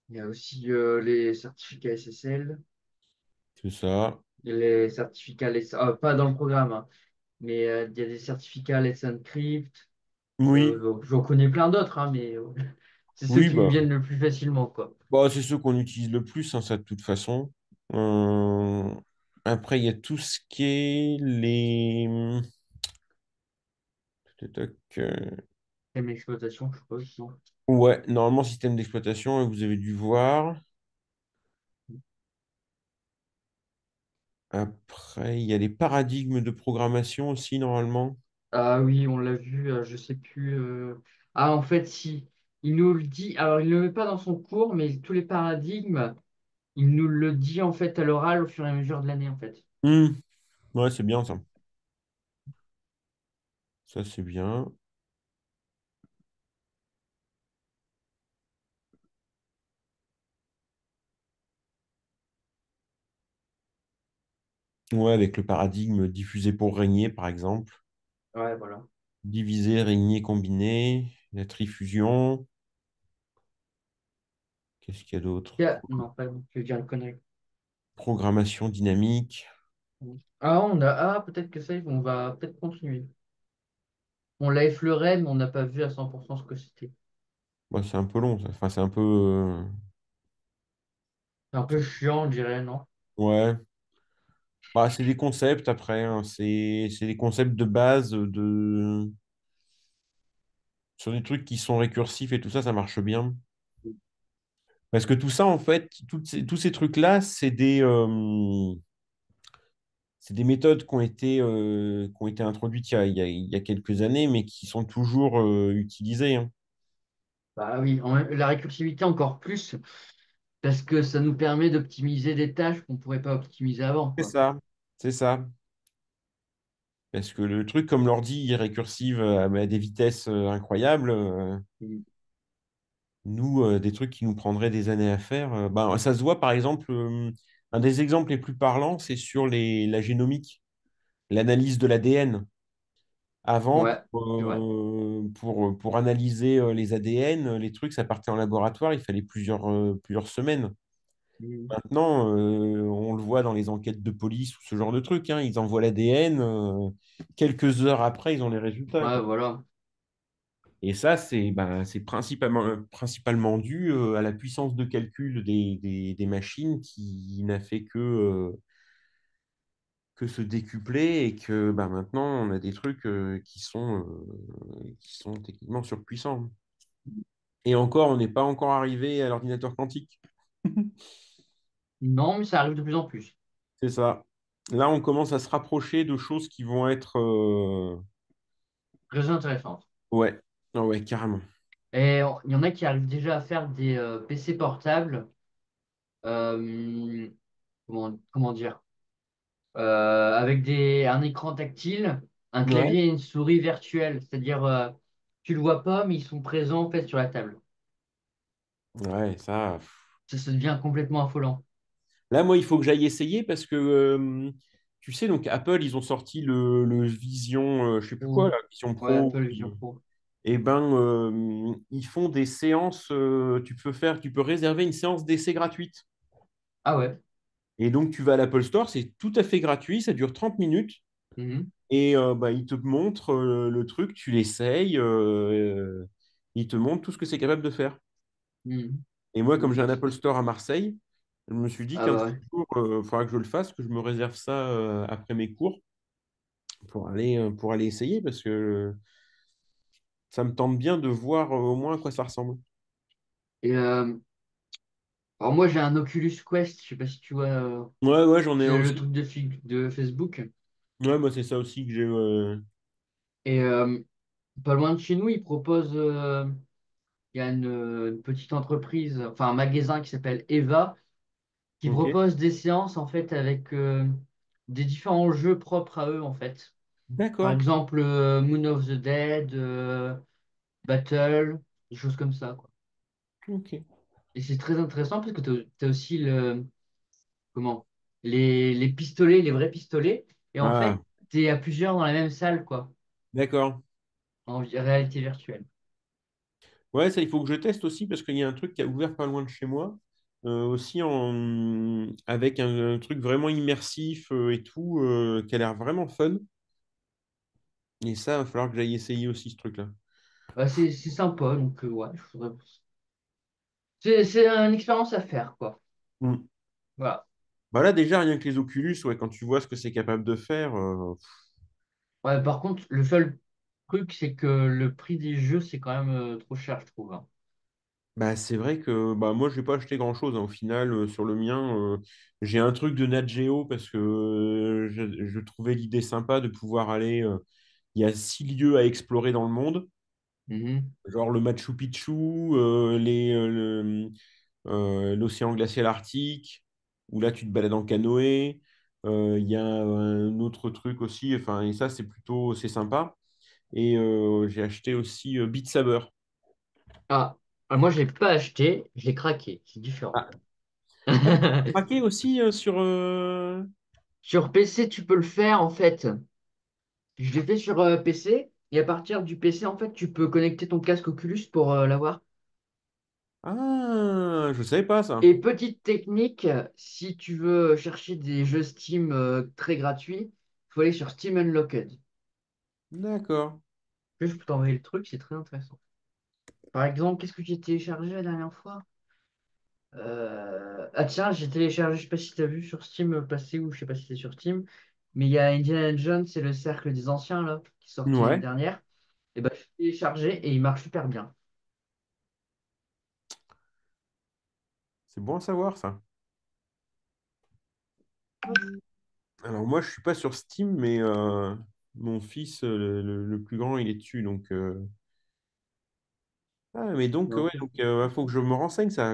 Il y a aussi les certificats SSL, c'est ça. et les certificats, pas dans le programme, hein, mais il y a des certificats Let's Encrypt. Oui, J'en connais plein d'autres, hein, mais c'est ceux oui, qui me bah. viennent le plus facilement, quoi. Bah, c'est ceux qu'on utilise le plus, hein, ça, de toute façon. Euh, Après, il y a tout ce qui est les... Toc, toc, Même exploitation, je suppose, non? ouais, normalement, système d'exploitation, vous avez dû voir. Après, il y a les paradigmes de programmation aussi, normalement. Ah oui, on l'a vu, je sais plus. Ah, en fait, si. Il nous le dit. Alors, il ne le met pas dans son cours, mais tous les paradigmes, il nous le dit en fait à l'oral au fur et à mesure de l'année, en fait. Hmm, ouais, c'est bien ça. Ça, c'est bien. Ouais, avec le paradigme diffuser pour régner, par exemple. Ouais, voilà. Diviser, régner, combiner. La trifusion. Qu'est-ce qu'il y a d'autre? Non, pas, je vais dire une connerie. Programmation dynamique. Ah, peut-être que ça, on va peut-être continuer. On l'a effleuré, mais on n'a pas vu à 100% ce que c'était. Ouais, c'est un peu long, ça. Enfin, c'est un peu... C'est un peu chiant, je dirais, non? ouais. Bah, c'est des concepts après, hein. C'est des concepts de base sur des trucs qui sont récursifs et tout ça, ça marche bien. Parce que tout ça, en fait, tous ces trucs-là, c'est des méthodes qui ont été introduites il y a quelques années, mais qui sont toujours utilisées, hein. Bah oui, la récursivité encore plus, parce que ça nous permet d'optimiser des tâches qu'on ne pourrait pas optimiser avant, C'est quoi. ça, c'est ça. Parce que le truc comme l'ordi est récursive à des vitesses incroyables, Mm. nous, des trucs qui nous prendraient des années à faire, ben, ça se voit par exemple, un des exemples les plus parlants, c'est sur la génomique, l'analyse de l'ADN. Avant, Ouais, c'est vrai. pour analyser les ADN, les trucs, ça partait en laboratoire, il fallait plusieurs semaines. Mm. Maintenant, on le voit dans les enquêtes de police ou ce genre de trucs, hein, ils envoient l'ADN, quelques heures après, ils ont les résultats, Ouais, quoi. voilà. Et ça, c'est principalement dû à la puissance de calcul des machines qui n'a fait que se décupler et que maintenant, on a des trucs qui sont techniquement surpuissants. Et encore, on n'est pas encore arrivé à l'ordinateur quantique. Non, mais ça arrive de plus en plus. C'est ça. Là, on commence à se rapprocher de choses qui vont être... Très intéressant. ouais, ah ouais, carrément. Et il y en a qui arrivent déjà à faire des PC portables. euh, comment dire? Avec un écran tactile, un Ouais, clavier et une souris virtuelle. C'est-à-dire, tu le vois pas, mais ils sont présents en fait sur la table. ouais, ça. Ça devient complètement affolant. Là, moi, il faut que j'aille essayer parce que, tu sais, donc Apple, ils ont sorti le Vision, je sais plus quoi, Pro. la Vision Ouais, Pro. Apple Vision Pro. eh ben, ils font des séances, tu peux réserver une séance d'essai gratuite. Ah ouais. Et donc, tu vas à l'Apple Store, c'est tout à fait gratuit, ça dure 30 minutes. Mhm. Et bah, ils te montrent le truc, tu l'essayes, ils te montrent tout ce que c'est capable de faire. Mhm. Et moi, comme Donc, j'ai un Apple Store à Marseille, je me suis dit ah qu'un de bah ces ouais. jours, il faudra que je le fasse, que je me réserve ça après mes cours pour aller essayer, parce que ça me tente bien de voir au moins à quoi ça ressemble. Et alors moi j'ai un Oculus Quest, je sais pas si tu vois, Ouais, ouais, j'en ai un c'est le aussi. truc de Facebook. Ouais, moi, c'est ça aussi que j'ai. Et pas loin de chez nous, ils proposent, il y a une petite entreprise, enfin un magasin qui s'appelle Eva, qui Ok, propose des séances en fait avec des différents jeux propres à eux en fait. Par d'accord. exemple, Moon of the Dead, Battle, des choses comme ça, quoi. Ok. Et c'est très intéressant parce que tu as, aussi comment, les pistolets, les vrais pistolets. Et en Ah, fait, tu es à plusieurs dans la même salle, quoi, d'accord. en réalité virtuelle. Ouais, ça, il faut que je teste aussi parce qu'il y a un truc qui a ouvert pas loin de chez moi, aussi avec un truc vraiment immersif et tout, qui a l'air vraiment fun. Et ça, il va falloir que j'aille essayer aussi ce truc-là. Bah, c'est sympa, donc ouais, c'est une expérience à faire, quoi. Mm. Voilà. Bah là, déjà, rien que les Oculus, ouais, quand tu vois ce que c'est capable de faire, Ouais, par contre, le seul truc, c'est que le prix des jeux, c'est quand même trop cher, je trouve, hein. bah, c'est vrai que bah, moi, je vais pas acheter grand-chose, hein. Au final, sur le mien, j'ai un truc de Nat Geo parce que je trouvais l'idée sympa de pouvoir aller. Il y a 6 lieux à explorer dans le monde. Mhm. Genre le Machu Picchu, l'océan glacial arctique, où là tu te balades en canoë. Il y a un autre truc aussi, enfin, et ça c'est sympa. Et j'ai acheté aussi Beat Saber. Ah, moi, je l'ai pas acheté, je l'ai craqué, c'est différent. Ah, ah, craqué aussi sur. Sur PC, tu peux le faire, en fait. Je l'ai fait sur PC, et à partir du PC, en fait, tu peux connecter ton casque Oculus pour l'avoir. Ah, je savais pas ça. Et petite technique, si tu veux chercher des jeux Steam très gratuits, il faut aller sur Steam Unlocked. D'accord. Je peux t'envoyer le truc, c'est très intéressant. Par exemple, qu'est-ce que j'ai téléchargé la dernière fois? Ah tiens, j'ai téléchargé, je sais pas si tu as vu sur Steam passer ou je sais pas si c'est sur Steam, mais il y a Indiana Jones, c'est le cercle des anciens là, qui est sorti l'année Ouais, dernière. Et ben, je l'ai téléchargé et il marche super bien. c'est bon à savoir ça. Alors moi, je suis pas sur Steam, mais mon fils, le plus grand, il est dessus. Donc, ah, mais donc, Donc, ouais, donc, faut que je me renseigne ça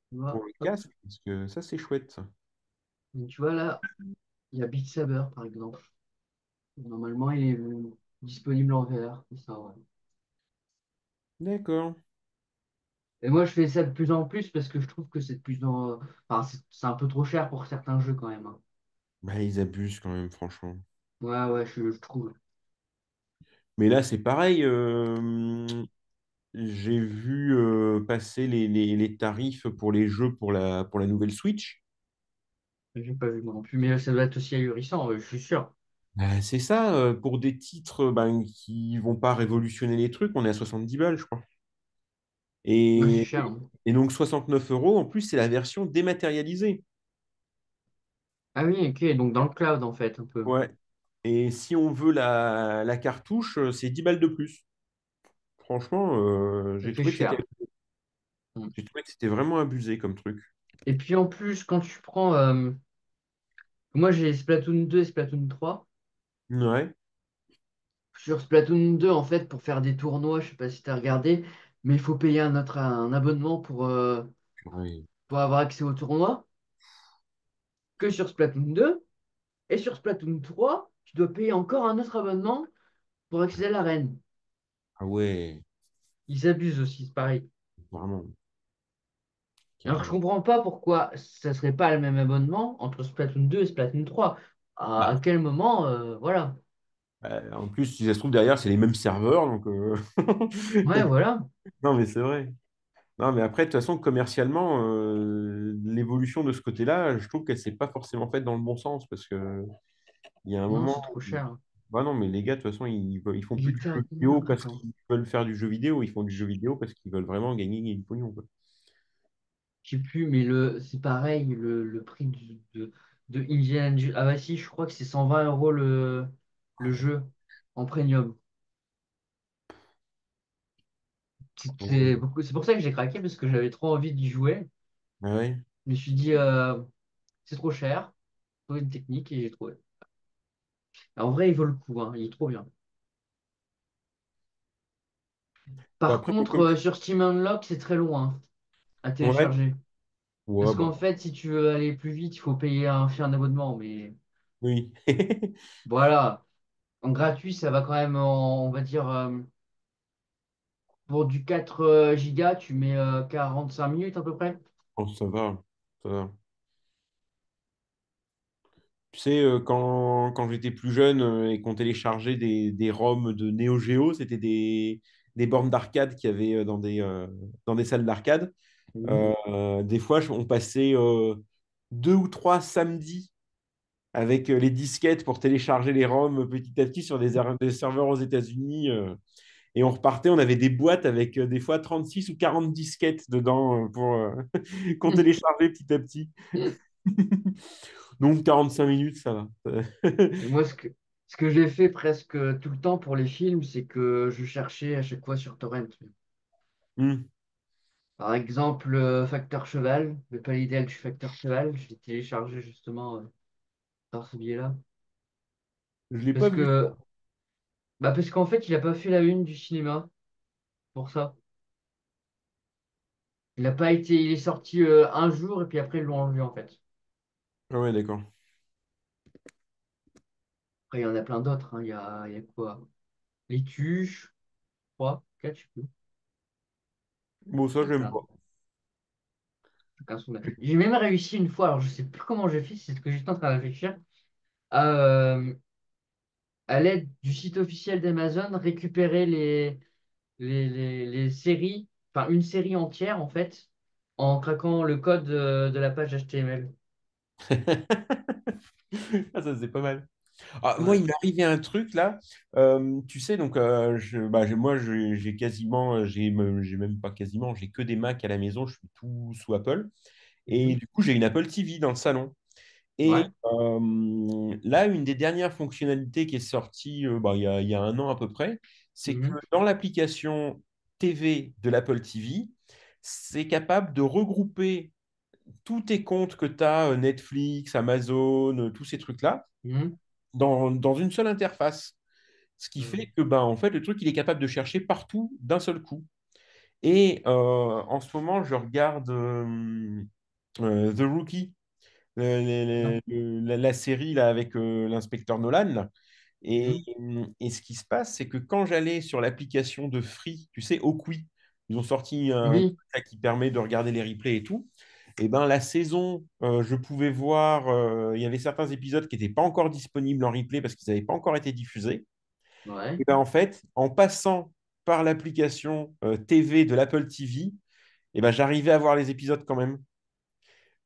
tu vois, pour le hop. casque, parce que ça, c'est chouette, ça. Donc, tu vois là, il y a Beat Saber par exemple. Normalement, il est disponible en VR, c'est ça, ouais. D'accord. Et moi, je fais ça de plus en plus parce que je trouve que c'est de plus en... Enfin, c'est un peu trop cher pour certains jeux quand même, hein. Bah, ils abusent quand même, franchement. Ouais, ouais, je trouve. Mais là, c'est pareil. J'ai vu passer les tarifs pour les jeux pour la nouvelle Switch. J'ai pas vu moi non plus, mais ça doit être aussi ahurissant, je suis sûr. Bah, c'est ça, pour des titres ben, qui vont pas révolutionner les trucs, on est à 70 balles, je crois. Ouais, c'est Et, cher, hein. et donc 69 euros, en plus, c'est la version dématérialisée. Ah oui, ok, donc dans le cloud en fait, un peu. Ouais. Et si on veut la cartouche, c'est 10 balles de plus. Franchement, Ça fait cher. Mm. j'ai trouvé que c'était vraiment abusé comme truc. Et puis en plus, quand tu prends... moi, j'ai Splatoon 2 et Splatoon 3. Ouais. Sur Splatoon 2, en fait, pour faire des tournois, je sais pas si tu as regardé, mais il faut payer un abonnement Purée. pour avoir accès au tournoi. Que sur Splatoon 2. Et sur Splatoon 3, tu dois payer encore un autre abonnement pour accéder à l'arène. Ah ouais, Ils abusent aussi, c'est pareil. vraiment, Alors je carrément. comprends pas pourquoi ça serait pas le même abonnement entre Splatoon 2 et Splatoon 3. À Bah, quel moment, voilà. En plus, si ça se trouve, derrière, c'est les mêmes serveurs. Donc, Ouais, voilà. non, mais c'est vrai. Non, mais après, de toute façon, commercialement, l'évolution de ce côté-là, je trouve qu'elle s'est pas forcément faite dans le bon sens parce que il y a un Non, c'est moment. trop cher. Bah non, mais les gars, de toute façon, ils font Il plus du était à jeu combien? vidéo parce Attends. qu'ils veulent faire du jeu vidéo. Ils font du jeu vidéo parce qu'ils veulent vraiment gagner du pognon, quoi. Je sais plus, mais c'est pareil, le prix de Indiana Jones. Ah bah si, je crois que c'est 120 € le jeu en premium. C'est beaucoup, c'est pour ça que j'ai craqué, parce que j'avais trop envie d'y jouer. Ah ouais. Je me suis dit, c'est trop cher, faut une technique, et j'ai trouvé. En vrai, il vaut le coup, hein, il est trop bien. Bah Par après, moi, contre, sur Steam Unlock, c'est très loin à ouais, télécharger. ouais, Parce bah, qu'en fait, si tu veux aller plus vite, il faut payer un abonnement. Mais oui. voilà, en gratuit, ça va quand même, on va dire, pour du 4 gigas, tu mets 45 minutes à peu près. Bon, ça va, ça va. Tu sais, quand j'étais plus jeune et qu'on téléchargeait des ROM de Neo Geo, c'était des bornes d'arcade qu'il y avait dans des salles d'arcade. Mhm. Des fois, on passait 2 ou 3 samedis avec les disquettes pour télécharger les ROM petit à petit sur des serveurs aux États-Unis. Et on repartait, on avait des boîtes avec des fois 36 ou 40 disquettes dedans pour qu'on téléchargeait petit à petit. Donc 45 minutes, ça va. Et moi, ce que j'ai fait presque tout le temps pour les films, c'est que je cherchais à chaque fois sur Torrent. Hmm. Par exemple, Facteur Cheval, le palais idéal du Facteur Cheval, je l'ai téléchargé justement par ce biais-là. Je l'ai pas Parce vu. que, parce qu'en fait, il a pas fait la une du cinéma pour ça. Il a pas été, il est sorti un jour et puis après ils l'ont enlevé en fait. Ah ouais, d'accord. Après, il y en a plein d'autres, hein. Il y a quoi? Les Tuches, 3, 4, je sais plus. Bon, ça, Il y a j'aime plein. pas. Chacun son âge. J'ai même réussi une fois, alors je sais plus comment j'ai fait, c'est ce que j'étais en train de réfléchir, à, à l'aide du site officiel d'Amazon, récupérer les séries, enfin une série entière en fait, en craquant le code de la page HTML. Ah, ça, c'est pas mal. Ah, moi, Ouais. il m'est arrivé un truc là. Tu sais, donc, moi, j'ai quasiment, j'ai même pas quasiment, j'ai que des Mac à la maison, je suis tout sous Apple. Et Mhm. du coup, j'ai une Apple TV dans le salon. Et Ouais. là, une des dernières fonctionnalités qui est sortie il y a un an à peu près, c'est que Mhm. dans l'application TV de l'Apple TV, c'est capable de regrouper tous tes comptes que tu as, Netflix, Amazon, tous ces trucs-là, Mhm. dans une seule interface. Ce qui fait Mhm. que bah, en fait, le truc, il est capable de chercher partout d'un seul coup. Et en ce moment, je regarde The Rookie, Non. la série là, avec l'inspecteur Nolan, là. Et, Mhm. et ce qui se passe, c'est que quand j'allais sur l'application de Free, tu sais, Okui, ils ont sorti un truc Oui. là qui permet de regarder les replays et tout. Et ben la saison, je pouvais voir, il y avait certains épisodes qui n'étaient pas encore disponibles en replay parce qu'ils n'avaient pas encore été diffusés. Ouais. Et ben en fait, en passant par l'application TV de l'Apple TV, et ben j'arrivais à voir les épisodes quand même.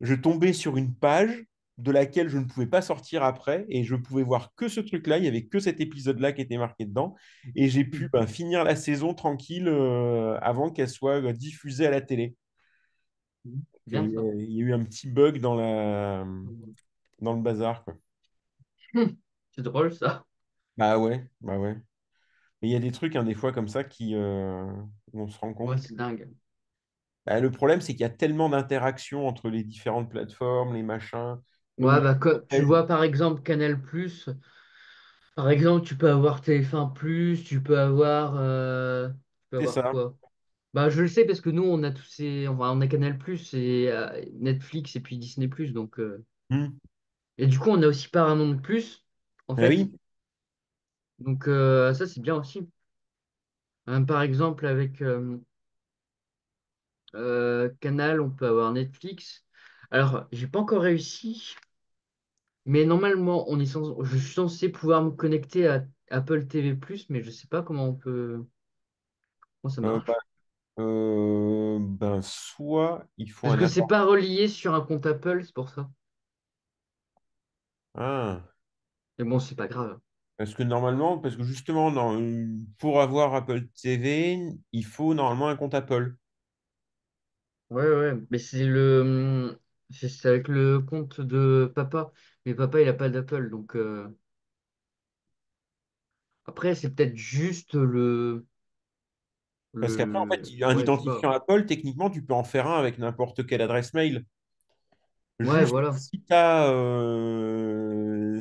Je tombais sur une page de laquelle je ne pouvais pas sortir après et je pouvais voir que ce truc-là. Il n'y avait que cet épisode-là qui était marqué dedans. Et j'ai pu Mhm. finir la saison tranquille avant qu'elle soit diffusée à la télé. Mhm. Il Bien y ça. a il y a eu un petit bug Mhm. dans le bazar, quoi. C'est drôle ça. Bah ouais, bah ouais. Mais il y a des trucs, hein, des fois, comme ça, où on se rend Ouais, compte que c'est dingue. bah, le problème, c'est qu'il y a tellement d'interactions entre les différentes plateformes, les machins. Ouais, tu Tel- vois par exemple Canal+, par exemple, tu peux avoir TF1+, tu peux c'est avoir ça. quoi? Bah, je le sais parce que nous, on a tous ces, enfin, on a Canal+, et Netflix et puis Disney+, donc, Hmm. et du coup, on a aussi Paramount+, en Ah fait. oui, Donc, ça, c'est bien aussi. Par exemple, avec Canal, on peut avoir Netflix. Alors, j'ai pas encore réussi, mais normalement, je suis censé pouvoir me connecter à Apple TV+, mais je sais pas comment ça Euh, bah, marche. ben, soit il faut Parce un que c'est apport. pas relié sur un compte Apple, c'est pour ça. Ah, Mais bon, c'est pas grave. parce que normalement, parce que justement, pour avoir Apple TV, il faut normalement un compte Apple. Ouais, ouais, mais c'est avec le compte de papa. Mais papa, il a pas d'Apple, donc après, c'est peut-être juste Parce qu'après, en fait, un Ouais, je sais pas. identifiant Apple, techniquement, tu peux en faire un avec n'importe quelle adresse mail. Ouais, Juste voilà. si tu as,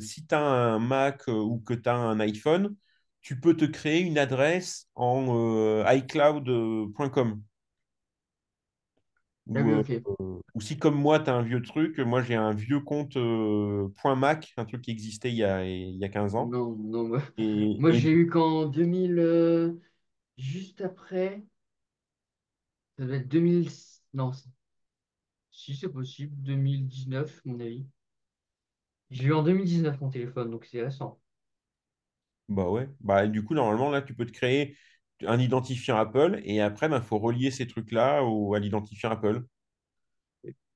si t'as un Mac ou que tu as un iPhone, tu peux te créer une adresse en iCloud.com. Ah Ou, oui, euh, ok. ou si comme moi, tu as un vieux truc, moi j'ai un vieux compte .mac, un truc qui existait il y a 15 ans. Non, non, moi, Et, moi, et j'ai du- eu qu'en 2000, juste après, ça doit être 2000, non, si c'est possible, 2019, à mon avis. J'ai eu en 2019 mon téléphone, donc c'est récent. Bah ouais. Bah, du coup, normalement, là, tu peux te créer un identifiant Apple et après, il faut relier ces trucs-là à l'identifiant Apple.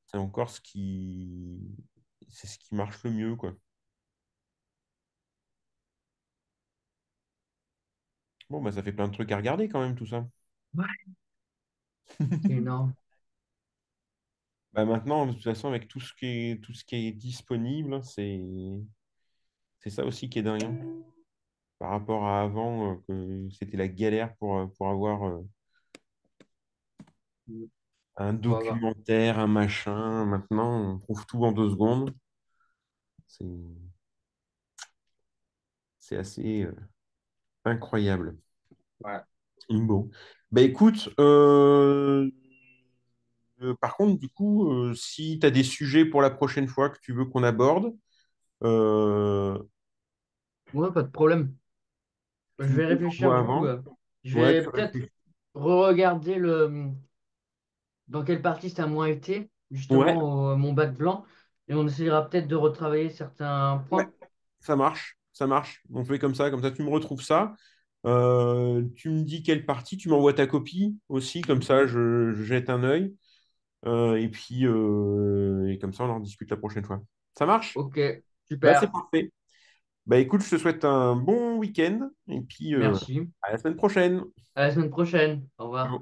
C'est encore c'est ce qui marche le mieux, quoi. Bon, bah, ça fait plein de trucs à regarder quand même, tout ça. Ouais, c'est énorme. Bah, maintenant, de toute façon, avec tout ce qui est disponible, c'est ça aussi qui est dingue, hein. Par rapport à avant, que c'était la galère pour avoir un On va voir. documentaire, un machin. Maintenant, on trouve tout en 2 secondes. C'est c'est assez incroyable. Ouais. Bon. Bah écoute, par contre, du coup, si tu as des sujets pour la prochaine fois que tu veux qu'on aborde, euh, Ouais, pas de problème. Je tu me vais les réfléchir envoies du coup. avant. Je Ouais, vais tu peut-être réfléchis. re-regarder dans quelle partie ça a moins été, Ouais, justement mon bac blanc, et on essaiera peut-être de retravailler certains ouais, points. ça marche, ça marche. On fait comme ça tu me retrouves ça. Tu me dis quelle partie, tu m'envoies ta copie aussi, comme ça je jette un œil. Et puis, et comme ça, on en discute la prochaine fois. Ça marche? Ok, Bah, c'est super. parfait. Bah, écoute, je te souhaite un bon week-end et puis Merci. à la semaine prochaine. À la semaine prochaine. Au revoir.